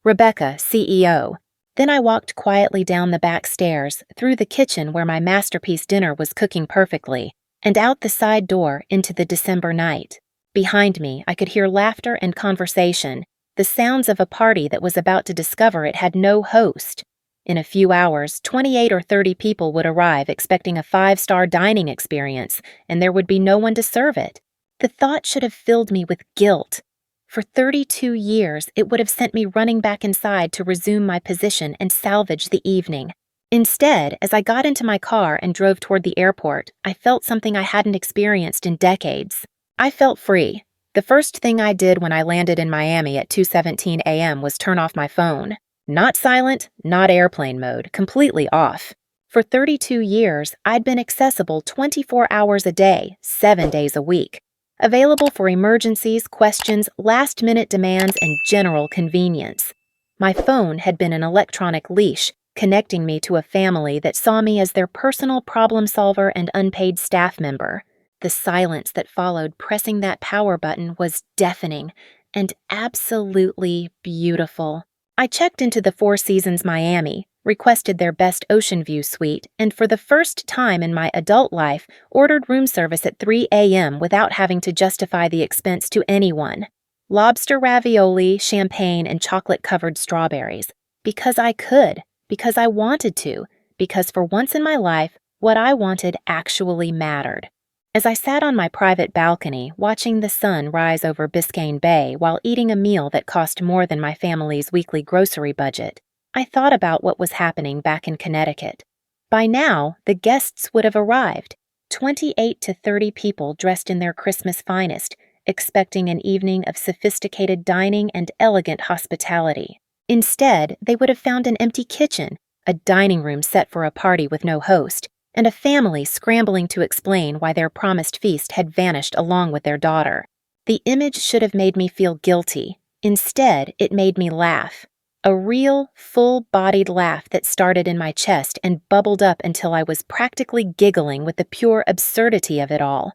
Rebecca, CEO." Then I walked quietly down the back stairs, through the kitchen where my masterpiece dinner was cooking perfectly, and out the side door into the December night. Behind me, I could hear laughter and conversation, the sounds of a party that was about to discover it had no host. In a few hours, 28 or 30 people would arrive expecting a 5-star dining experience, and there would be no one to serve it. The thought should have filled me with guilt. For 32 years, it would have sent me running back inside to resume my position and salvage the evening. Instead, as I got into my car and drove toward the airport, I felt something I hadn't experienced in decades. I felt free. The first thing I did when I landed in Miami at 2:17 a.m. was turn off my phone. Not silent, not airplane mode, completely off. For 32 years, I'd been accessible 24 hours a day, 7 days a week. Available for emergencies, questions, last-minute demands, and general convenience. My phone had been an electronic leash, connecting me to a family that saw me as their personal problem solver and unpaid staff member. The silence that followed pressing that power button was deafening and absolutely beautiful. I checked into the Four Seasons Miami, requested their best ocean view suite, and for the first time in my adult life, ordered room service at 3 a.m. without having to justify the expense to anyone. lobster ravioli, champagne, and chocolate-covered strawberries. Because I could, because I wanted to, because for once in my life, what I wanted actually mattered. As I sat on my private balcony, watching the sun rise over Biscayne Bay while eating a meal that cost more than my family's weekly grocery budget, I thought about what was happening back in Connecticut. By now, the guests would have arrived, 28 to 30 people dressed in their Christmas finest, expecting an evening of sophisticated dining and elegant hospitality. Instead, they would have found an empty kitchen, a dining room set for a party with no host, and a family scrambling to explain why their promised feast had vanished along with their daughter. The image should have made me feel guilty. Instead, it made me laugh. A real, full-bodied laugh that started in my chest and bubbled up until I was practically giggling with the pure absurdity of it all.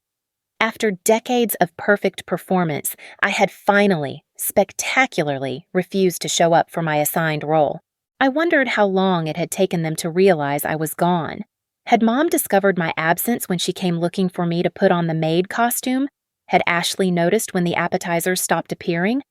After decades of perfect performance, I had finally, spectacularly, refused to show up for my assigned role. I wondered how long it had taken them to realize I was gone. Had Mom discovered my absence when she came looking for me to put on the maid costume? Had Ashley noticed when the appetizers stopped appearing?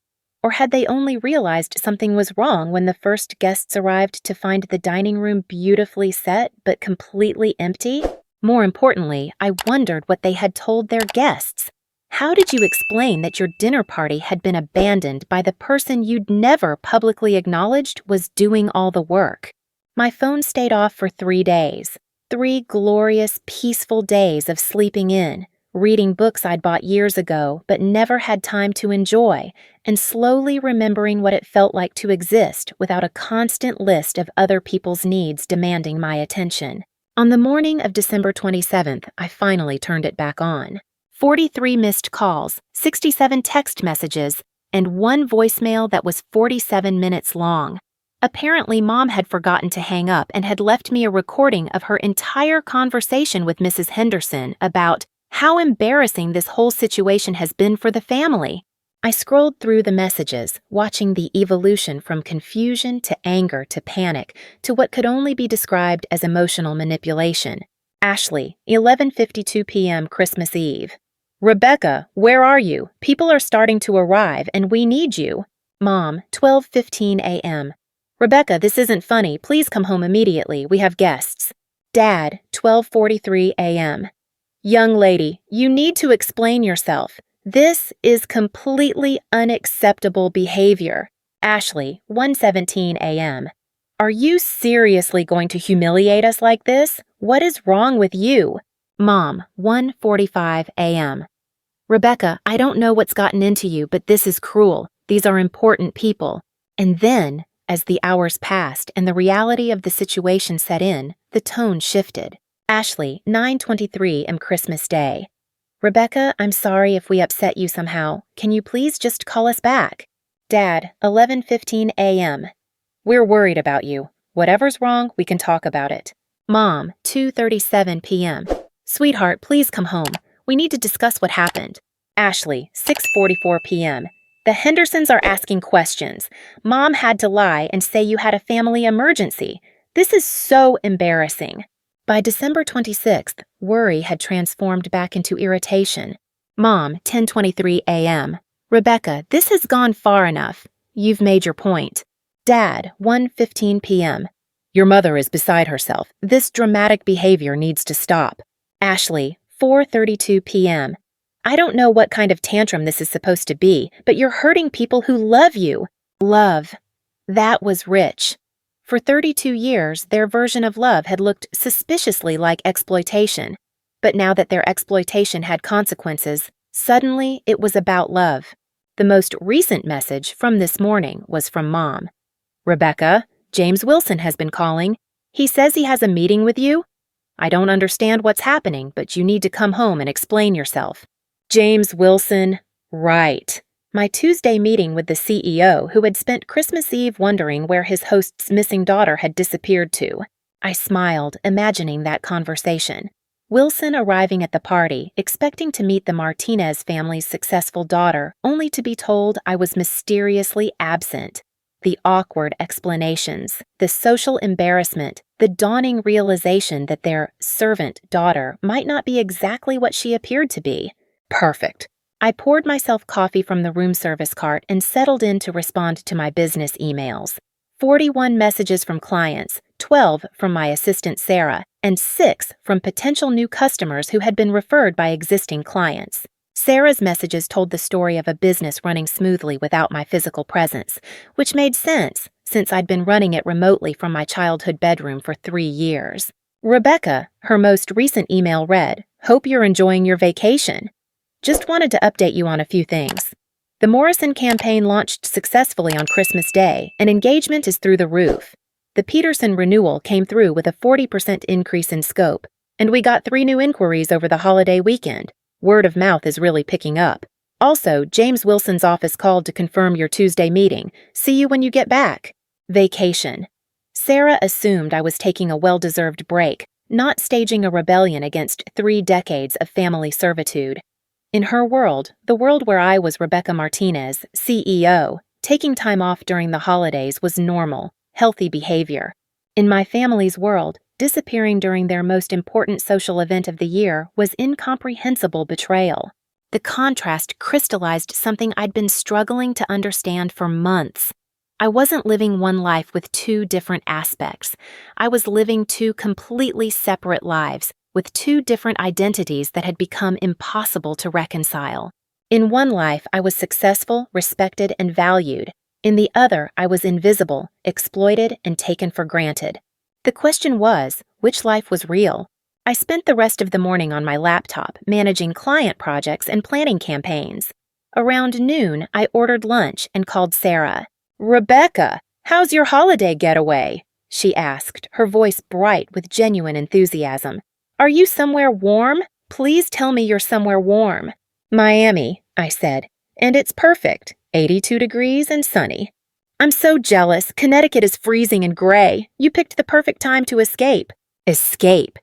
Or had they only realized something was wrong when the first guests arrived to find the dining room beautifully set but completely empty? More importantly, I wondered what they had told their guests. How did you explain that your dinner party had been abandoned by the person you'd never publicly acknowledged was doing all the work? My phone stayed off for 3 days. 3 glorious, peaceful days of sleeping in, reading books I'd bought years ago but never had time to enjoy, and slowly remembering what it felt like to exist without a constant list of other people's needs demanding my attention. On the morning of December 27th, I finally turned it back on. 43 missed calls, 67 text messages, and 1 voicemail that was 47 minutes long. Apparently, Mom had forgotten to hang up and had left me a recording of her entire conversation with Mrs. Henderson about how embarrassing this whole situation has been for the family. I scrolled through the messages, watching the evolution from confusion to anger to panic to what could only be described as emotional manipulation. Ashley, 11:52 p.m. Christmas Eve. Rebecca, where are you? People are starting to arrive and we need you. Mom, 12:15 a.m. Rebecca, this isn't funny. Please come home immediately. We have guests. Dad, 12:43 a.m. Young lady, you need to explain yourself. This is completely unacceptable behavior. Ashley, 1:17 a.m. Are you seriously going to humiliate us like this? What is wrong with you? Mom, 1:45 a.m. Rebecca, I don't know what's gotten into you, but this is cruel. These are important people. And then, as the hours passed and the reality of the situation set in, the tone shifted. Ashley, 9:23 on Christmas Day. Rebecca, I'm sorry if we upset you somehow. Can you please just call us back? Dad, 11:15 a.m. We're worried about you. Whatever's wrong, we can talk about it. Mom, 2:37 p.m. Sweetheart, please come home. We need to discuss what happened. Ashley, 6:44 p.m. The Hendersons are asking questions. Mom had to lie and say you had a family emergency. This is so embarrassing. By December 26th, worry had transformed back into irritation. Mom, 10:23 a.m. Rebecca, this has gone far enough. You've made your point. Dad, 1:15 p.m. Your mother is beside herself. This dramatic behavior needs to stop. Ashley, 4:32 p.m. I don't know what kind of tantrum this is supposed to be, but you're hurting people who love you. Love. That was rich. For 32 years, their version of love had looked suspiciously like exploitation. But now that their exploitation had consequences, suddenly it was about love. The most recent message from this morning was from Mom. Rebecca, James Wilson has been calling. He says he has a meeting with you. I don't understand what's happening, but you need to come home and explain yourself. James Wilson, right. My Tuesday meeting with the CEO, who had spent Christmas Eve wondering where his host's missing daughter had disappeared to. I smiled, imagining that conversation. Wilson arriving at the party, expecting to meet the Martinez family's successful daughter, only to be told I was mysteriously absent. The awkward explanations, the social embarrassment, the dawning realization that their servant daughter might not be exactly what she appeared to be. Perfect. I poured myself coffee from the room service cart and settled in to respond to my business emails. 41 messages from clients, 12 from my assistant Sarah, and 6 from potential new customers who had been referred by existing clients. Sarah's messages told the story of a business running smoothly without my physical presence, which made sense since I'd been running it remotely from my childhood bedroom for 3 years. Rebecca, her most recent email read, "Hope you're enjoying your vacation. Just wanted to update you on a few things. The Morrison campaign launched successfully on Christmas Day, and engagement is through the roof. The Peterson renewal came through with a 40% increase in scope, and we got 3 new inquiries over the holiday weekend. Word of mouth is really picking up. Also, James Wilson's office called to confirm your Tuesday meeting. See you when you get back." Vacation. Sarah assumed I was taking a well-deserved break, not staging a rebellion against 3 decades of family servitude. In her world, the world where I was Rebecca Martinez, CEO, taking time off during the holidays was normal, healthy behavior. In my family's world, disappearing during their most important social event of the year was incomprehensible betrayal. The contrast crystallized something I'd been struggling to understand for months. I wasn't living one life with 2 different aspects. I was living 2 completely separate lives, with 2 different identities that had become impossible to reconcile. In one life, I was successful, respected, and valued. In the other, I was invisible, exploited, and taken for granted. The question was, which life was real? I spent the rest of the morning on my laptop, managing client projects and planning campaigns. Around noon, I ordered lunch and called Sarah. "Rebecca, how's your holiday getaway?" she asked, her voice bright with genuine enthusiasm. "Are you somewhere warm? Please tell me you're somewhere warm." "Miami," I said, "and it's perfect, 82 degrees and sunny." "I'm so jealous. Connecticut is freezing and gray. You picked the perfect time to escape." Escape.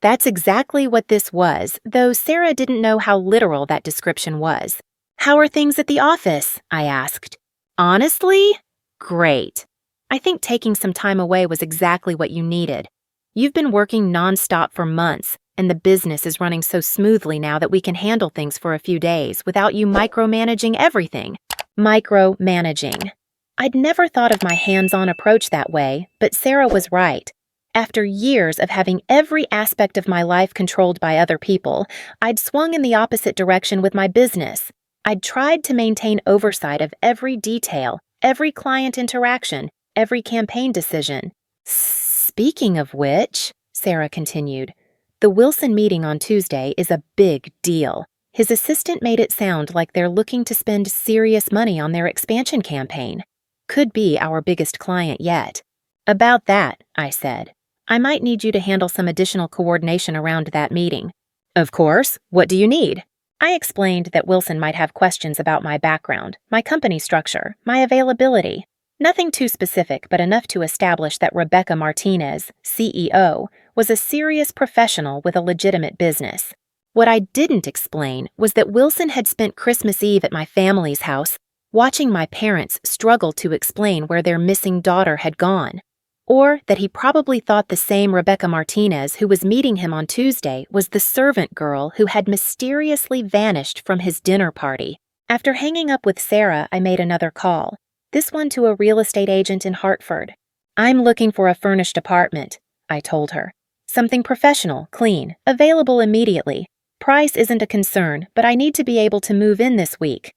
That's exactly what this was, though Sarah didn't know how literal that description was. "How are things at the office?" I asked. "Honestly? Great. I think taking some time away was exactly what you needed. You've been working nonstop for months, and the business is running so smoothly now that we can handle things for a few days without you micromanaging everything." Micromanaging. I'd never thought of my hands-on approach that way, but Sarah was right. After years of having every aspect of my life controlled by other people, I'd swung in the opposite direction with my business. I'd tried to maintain oversight of every detail, every client interaction, every campaign decision. "Speaking of which," Sarah continued, "the Wilson meeting on Tuesday is a big deal. His assistant made it sound like they're looking to spend serious money on their expansion campaign. Could be our biggest client yet." "About that," I said, "I might need you to handle some additional coordination around that meeting." "Of course. What do you need?" I explained that Wilson might have questions about my background, my company structure, my availability. Nothing too specific, but enough to establish that Rebecca Martinez, CEO, was a serious professional with a legitimate business. What I didn't explain was that Wilson had spent Christmas Eve at my family's house, watching my parents struggle to explain where their missing daughter had gone. Or that he probably thought the same Rebecca Martinez who was meeting him on Tuesday was the servant girl who had mysteriously vanished from his dinner party. After hanging up with Sarah, I made another call, this one to a real estate agent in Hartford. "I'm looking for a furnished apartment," I told her. "Something professional, clean, available immediately. Price isn't a concern, but I need to be able to move in this week."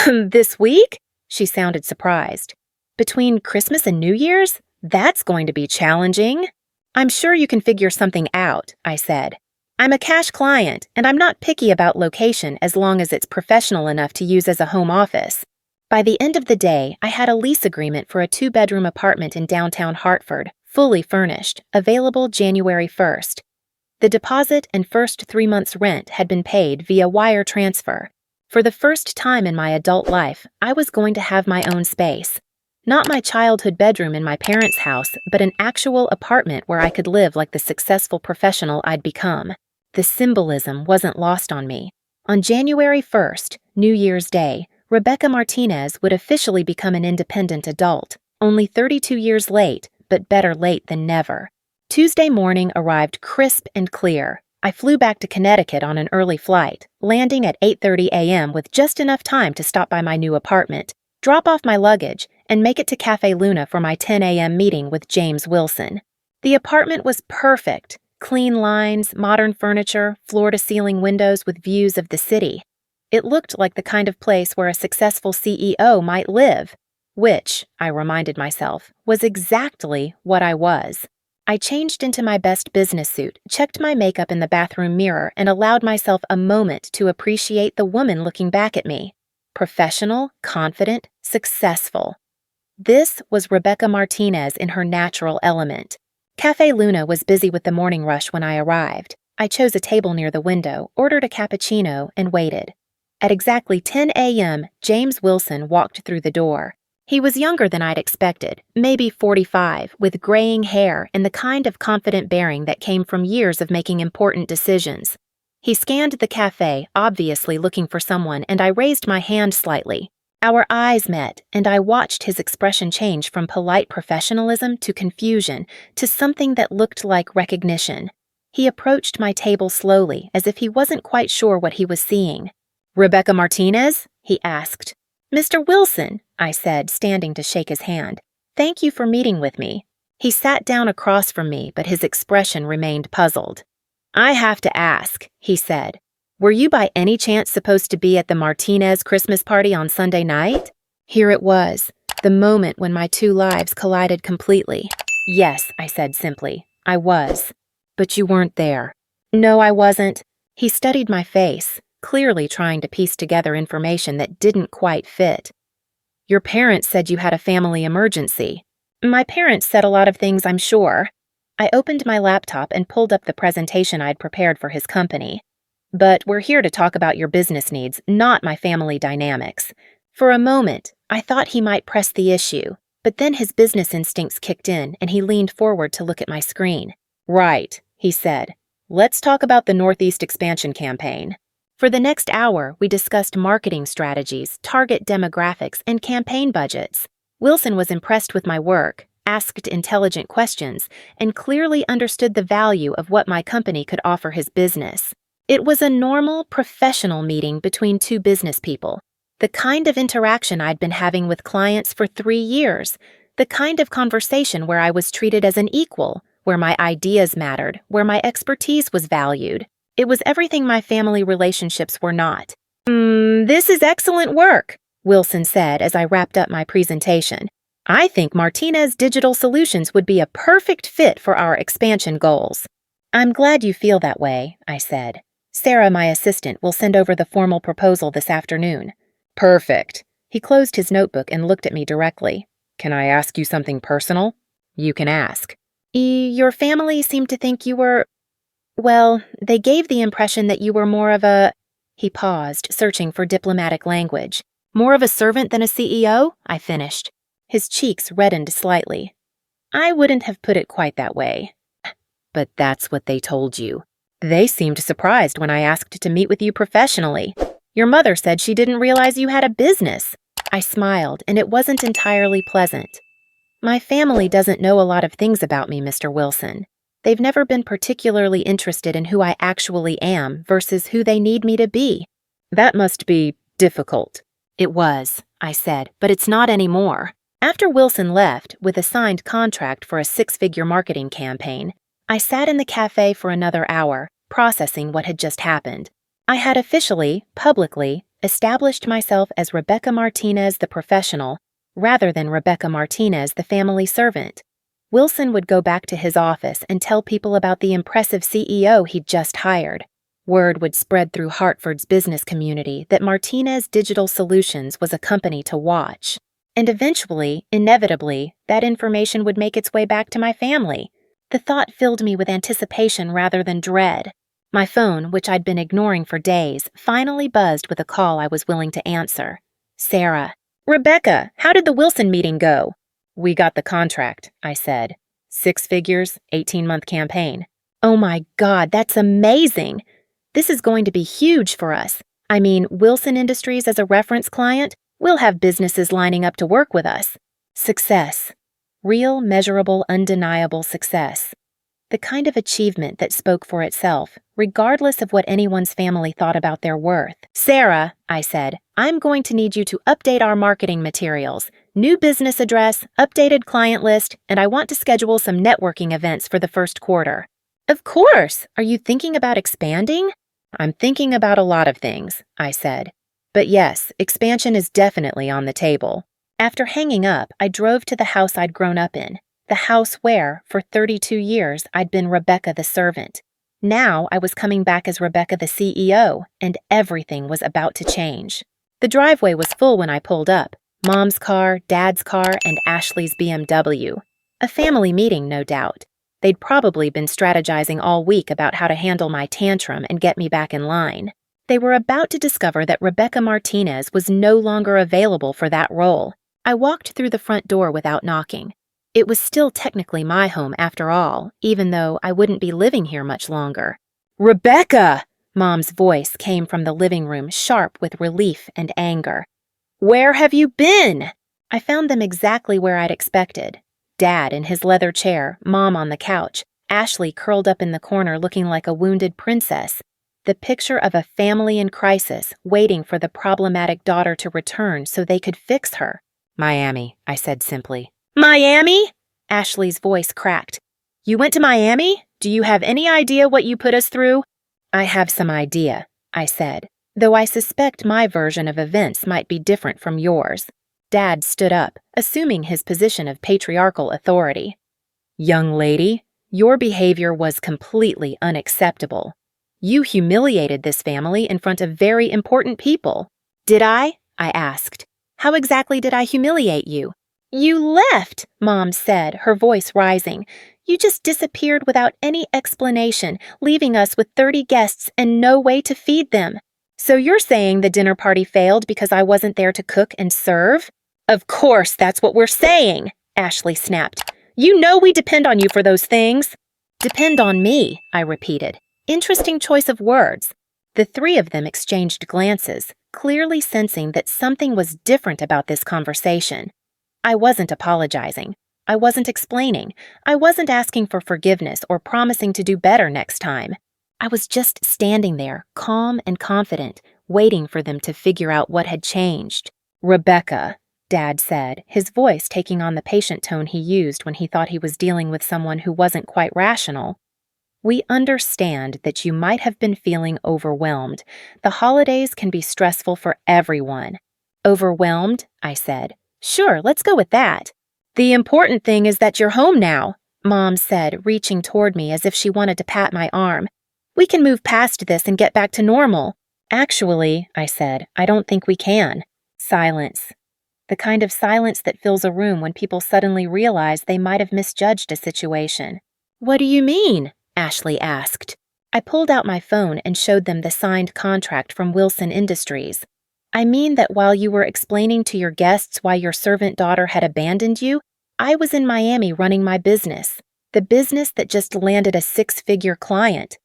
"This week?" She sounded surprised. "Between Christmas and New Year's? That's going to be challenging." "I'm sure you can figure something out," I said. "I'm a cash client, and I'm not picky about location as long as it's professional enough to use as a home office." By the end of the day, I had a lease agreement for a 2-bedroom apartment in downtown Hartford, fully furnished, available January 1st. The deposit and first 3 months' rent had been paid via wire transfer. For the first time in my adult life, I was going to have my own space. Not my childhood bedroom in my parents' house, but an actual apartment where I could live like the successful professional I'd become. The symbolism wasn't lost on me. On January 1st, New Year's Day, Rebecca Martinez would officially become an independent adult, only 32 years late, but better late than never. Tuesday morning arrived crisp and clear. I flew back to Connecticut on an early flight, landing at 8:30 a.m. with just enough time to stop by my new apartment, drop off my luggage, and make it to Cafe Luna for my 10 a.m. meeting with James Wilson. The apartment was perfect. Clean lines, modern furniture, floor-to-ceiling windows with views of the city. It looked like the kind of place where a successful CEO might live, which, I reminded myself, was exactly what I was. I changed into my best business suit, checked my makeup in the bathroom mirror, and allowed myself a moment to appreciate the woman looking back at me. Professional, confident, successful. This was Rebecca Martinez in her natural element. Cafe Luna was busy with the morning rush when I arrived. I chose a table near the window, ordered a cappuccino, and waited. At exactly 10 a.m., James Wilson walked through the door. He was younger than I'd expected, maybe 45, with graying hair and the kind of confident bearing that came from years of making important decisions. He scanned the cafe, obviously looking for someone, and I raised my hand slightly. Our eyes met, and I watched his expression change from polite professionalism to confusion to something that looked like recognition. He approached my table slowly, as if he wasn't quite sure what he was seeing. "Rebecca Martinez?" he asked. "Mr. Wilson," I said, standing to shake his hand. "Thank you for meeting with me." He sat down across from me, but his expression remained puzzled. "I have to ask," he said. "Were you by any chance supposed to be at the Martinez Christmas party on Sunday night?" Here it was, the moment when my two lives collided completely. "Yes," I said simply. "I was." "But you weren't there." "No, I wasn't." He studied my face, clearly trying to piece together information that didn't quite fit. "Your parents said you had a family emergency." "My parents said a lot of things, I'm sure." I opened my laptop and pulled up the presentation I'd prepared for his company. "But we're here to talk about your business needs, not my family dynamics." For a moment, I thought he might press the issue, but then his business instincts kicked in and he leaned forward to look at my screen. "Right," he said. "Let's talk about the Northeast expansion campaign." For the next hour, we discussed marketing strategies, target demographics, and campaign budgets. Wilson was impressed with my work, asked intelligent questions, and clearly understood the value of what my company could offer his business. It was a normal, professional meeting between two business people, the kind of interaction I'd been having with clients for 3 years, the kind of conversation where I was treated as an equal, where my ideas mattered, where my expertise was valued. It was everything my family relationships were not. This is excellent work," Wilson said as I wrapped up my presentation. "I think Martinez Digital Solutions would be a perfect fit for our expansion goals." "I'm glad you feel that way," I said. "Sarah, my assistant, will send over the formal proposal this afternoon." "Perfect." He closed his notebook and looked at me directly. "Can I ask you something personal?" "You can ask." Your family seemed to think you were... Well, they gave the impression that you were more of a..." He paused, searching for diplomatic language. "More of a servant than a CEO?" I finished. His cheeks reddened slightly. "I wouldn't have put it quite that way." "But that's what they told you. They seemed surprised when I asked to meet with you professionally. Your mother said she didn't realize you had a business." I smiled, and it wasn't entirely pleasant. "My family doesn't know a lot of things about me, Mr. Wilson. They've never been particularly interested in who I actually am versus who they need me to be." "That must be difficult." "It was," I said, "but it's not anymore." After Wilson left, with a signed contract for a 6-figure marketing campaign, I sat in the cafe for another hour, processing what had just happened. I had officially, publicly, established myself as Rebecca Martinez the professional, rather than Rebecca Martinez the family servant. Wilson would go back to his office and tell people about the impressive CEO he'd just hired. Word would spread through Hartford's business community that Martinez Digital Solutions was a company to watch. And eventually, inevitably, that information would make its way back to my family. The thought filled me with anticipation rather than dread. My phone, which I'd been ignoring for days, finally buzzed with a call I was willing to answer. Sarah. "Rebecca, how did the Wilson meeting go?" "We got the contract," I said. 6 figures, 18-month campaign. "Oh my God, that's amazing! This is going to be huge for us. I mean, Wilson Industries as a reference client, we'll have businesses lining up to work with us. Success. Real, measurable, undeniable success." the kind of achievement that spoke for itself, regardless of what anyone's family thought about their worth. "Sarah," I said, "I'm going to need you to update our marketing materials. New business address, updated client list, and I want to schedule some networking events for the first quarter." "Of course! Are you thinking about expanding?" "I'm thinking about a lot of things," I said. "But yes, expansion is definitely on the table." After hanging up, I drove to the house I'd grown up in, the house where, for 32 years, I'd been Rebecca the servant. Now I was coming back as Rebecca the CEO, and everything was about to change. The driveway was full when I pulled up. Mom's car, Dad's car, and Ashley's BMW. A family meeting, no doubt. They'd probably been strategizing all week about how to handle my tantrum and get me back in line. They were about to discover that Rebecca Martinez was no longer available for that role. I walked through the front door without knocking. It was still technically my home after all, even though I wouldn't be living here much longer. "Rebecca!" Mom's voice came from the living room, sharp with relief and anger. "Where have you been?" I found them exactly where I'd expected. Dad in his leather chair, Mom on the couch, Ashley curled up in the corner looking like a wounded princess. The picture of a family in crisis, waiting for the problematic daughter to return so they could fix her. "Miami," I said simply. "Miami?" Ashley's voice cracked. "You went to Miami? Do you have any idea what you put us through?" "I have some idea," I said, though I suspect my version of events might be different from yours. Dad stood up, assuming his position of patriarchal authority. "Young lady, your behavior was completely unacceptable. You humiliated this family in front of very important people." "Did I?" I asked. "How exactly did I humiliate you?" "You left," Mom said, her voice rising. "You just disappeared without any explanation, leaving us with 30 guests and no way to feed them. So you're saying the dinner party failed because I wasn't there to cook and serve?" "Of course that's what we're saying," Ashley snapped. "You know we depend on you for those things." "Depend on me," I repeated. Interesting choice of words. The three of them exchanged glances, clearly sensing that something was different about this conversation. I wasn't apologizing. I wasn't explaining. I wasn't asking for forgiveness or promising to do better next time. I was just standing there, calm and confident, waiting for them to figure out what had changed. "Rebecca," Dad said, his voice taking on the patient tone he used when he thought he was dealing with someone who wasn't quite rational. "We understand that you might have been feeling overwhelmed. The holidays can be stressful for everyone." "Overwhelmed?" I said. "Sure, let's go with that." "The important thing is that you're home now," Mom said, reaching toward me as if she wanted to pat my arm. "We can move past this and get back to normal." "Actually," I said, "I don't think we can." Silence. The kind of silence that fills a room when people suddenly realize they might have misjudged a situation. "What do you mean?" Ashley asked. I pulled out my phone and showed them the signed contract from Wilson Industries. "I mean that while you were explaining to your guests why your servant daughter had abandoned you, I was in Miami running my business. The business that just landed a 6-figure client.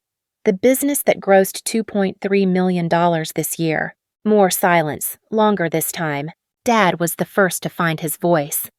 The business that grossed $2.3 million this year." More silence, longer this time. Dad was the first to find his voice.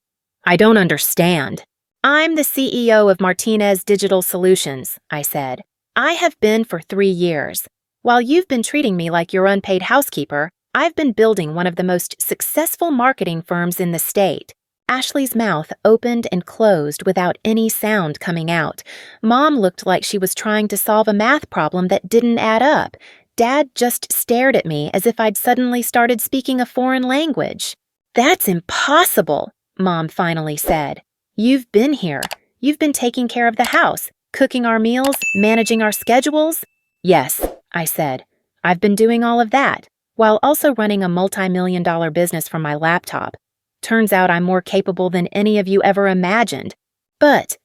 "I don't understand." "I'm the CEO of Martinez Digital Solutions," I said. "I have been for 3 years. While you've been treating me like your unpaid housekeeper, I've been building one of the most successful marketing firms in the state." Ashley's mouth opened and closed without any sound coming out. Mom looked like she was trying to solve a math problem that didn't add up. Dad just stared at me as if I'd suddenly started speaking a foreign language. "That's impossible," Mom finally said. "You've been here. You've been taking care of the house, cooking our meals, managing our schedules." "Yes," I said. "I've been doing all of that, while also running a multi-million-dollar business from my laptop. Turns out I'm more capable than any of you ever imagined. But,"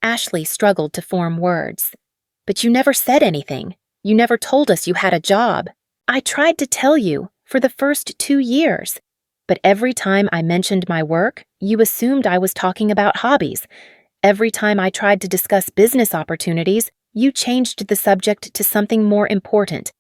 Ashley struggled to form words, "but you never said anything. You never told us you had a job." "I tried to tell you, for the first 2 years. But every time I mentioned my work, you assumed I was talking about hobbies. Every time I tried to discuss business opportunities, you changed the subject to something more important,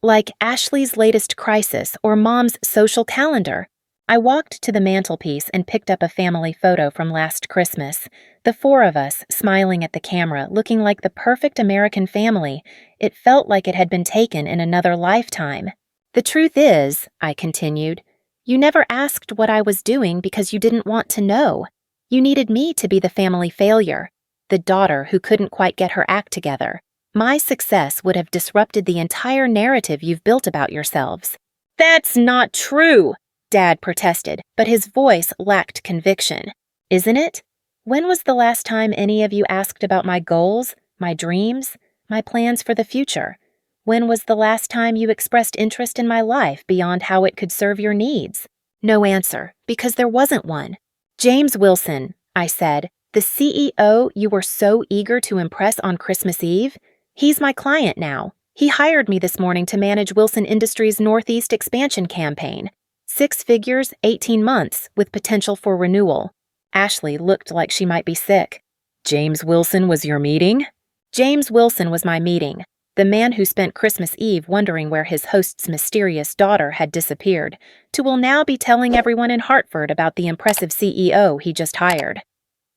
like Ashley's latest crisis or Mom's social calendar. I walked to the mantelpiece and picked up a family photo from last Christmas. The four of us, smiling at the camera, looking like the perfect American family. It felt like it had been taken in another lifetime. The truth is, I continued, you never asked what I was doing because you didn't want to know. You needed me to be the family failure, the daughter who couldn't quite get her act together. My success would have disrupted the entire narrative you've built about yourselves. That's not true, Dad protested, but his voice lacked conviction. Isn't it? When was the last time any of you asked about my goals, my dreams, my plans for the future? When was the last time you expressed interest in my life beyond how it could serve your needs? No answer, because there wasn't one. James Wilson, I said, the CEO you were so eager to impress on Christmas Eve? He's my client now. He hired me this morning to manage Wilson Industries' Northeast expansion campaign. 6 figures, 18 months, with potential for renewal. Ashley looked like she might be sick. James Wilson was your meeting? James Wilson was my meeting. The man who spent Christmas Eve wondering where his host's mysterious daughter had disappeared, will now be telling everyone in Hartford about the impressive CEO he just hired.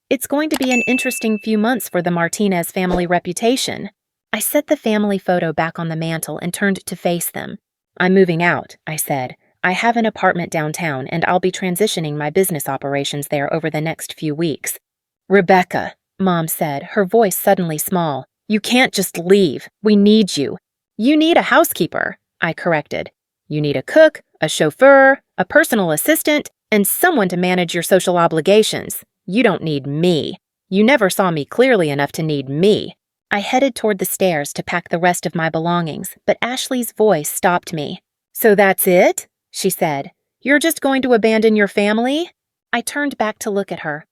It's going to be an interesting few months for the Martinez family reputation. I set the family photo back on the mantel and turned to face them. I'm moving out, I said. I have an apartment downtown, and I'll be transitioning my business operations there over the next few weeks. Rebecca, Mom said, her voice suddenly small. You can't just leave. We need you. You need a housekeeper, I corrected. You need a cook, a chauffeur, a personal assistant, and someone to manage your social obligations. You don't need me. You never saw me clearly enough to need me. I headed toward the stairs to pack the rest of my belongings, but Ashley's voice stopped me. So that's it? She said. You're just going to abandon your family? I turned back to look at her.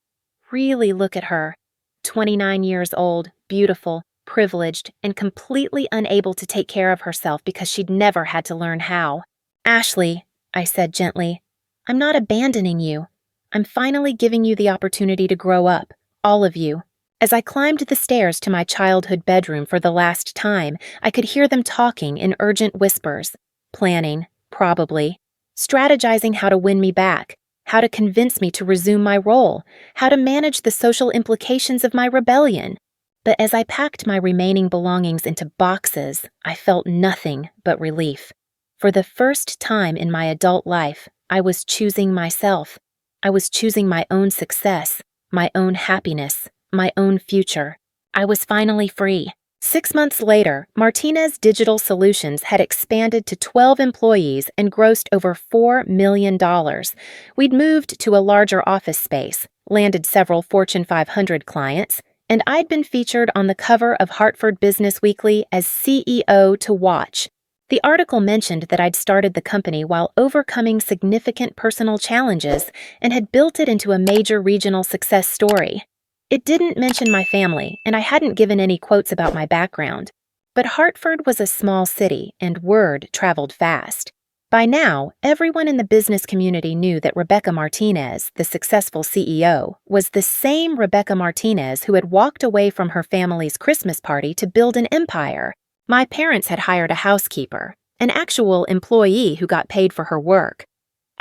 Really look at her. 29 years old, beautiful, privileged, and completely unable to take care of herself because she'd never had to learn how. Ashley, I said gently, I'm not abandoning you. I'm finally giving you the opportunity to grow up, all of you. As I climbed the stairs to my childhood bedroom for the last time, I could hear them talking in urgent whispers, planning, probably, strategizing how to win me back, how to convince me to resume my role, how to manage the social implications of my rebellion. But as I packed my remaining belongings into boxes, I felt nothing but relief. For the first time in my adult life, I was choosing myself. I was choosing my own success, my own happiness, my own future. I was finally free. 6 months later, Martinez Digital Solutions had expanded to 12 employees and grossed over $4 million. We'd moved to a larger office space, landed several Fortune 500 clients, and I'd been featured on the cover of Hartford Business Weekly as CEO to Watch. The article mentioned that I'd started the company while overcoming significant personal challenges and had built it into a major regional success story. It didn't mention my family, and I hadn't given any quotes about my background. But Hartford was a small city, and word traveled fast. By now, everyone in the business community knew that Rebecca Martinez, the successful CEO, was the same Rebecca Martinez who had walked away from her family's Christmas party to build an empire. My parents had hired a housekeeper, an actual employee who got paid for her work.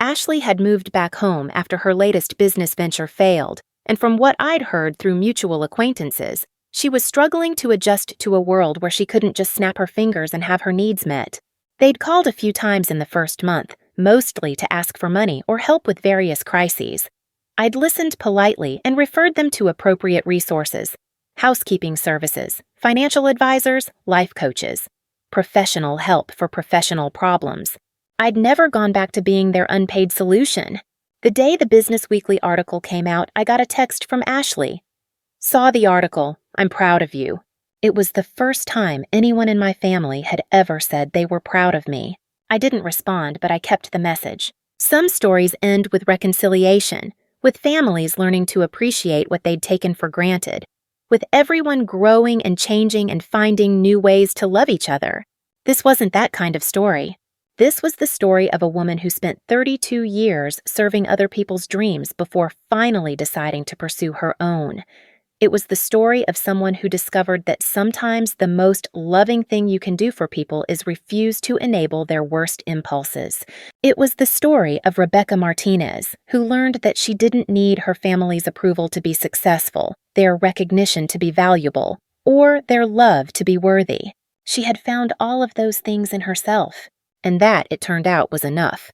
Ashley had moved back home after her latest business venture failed, and from what I'd heard through mutual acquaintances, she was struggling to adjust to a world where she couldn't just snap her fingers and have her needs met. They'd called a few times in the first month, mostly to ask for money or help with various crises. I'd listened politely and referred them to appropriate resources: housekeeping services, financial advisors, life coaches, professional help for professional problems. I'd never gone back to being their unpaid solution. The day the Business Weekly article came out, I got a text from Ashley. Saw the article. I'm proud of you. It was the first time anyone in my family had ever said they were proud of me. I didn't respond, but I kept the message. Some stories end with reconciliation, with families learning to appreciate what they'd taken for granted, with everyone growing and changing and finding new ways to love each other. This wasn't that kind of story. This was the story of a woman who spent 32 years serving other people's dreams before finally deciding to pursue her own. It was the story of someone who discovered that sometimes the most loving thing you can do for people is refuse to enable their worst impulses. It was the story of Rebecca Martinez, who learned that she didn't need her family's approval to be successful, their recognition to be valuable, or their love to be worthy. She had found all of those things in herself, and that, it turned out, was enough.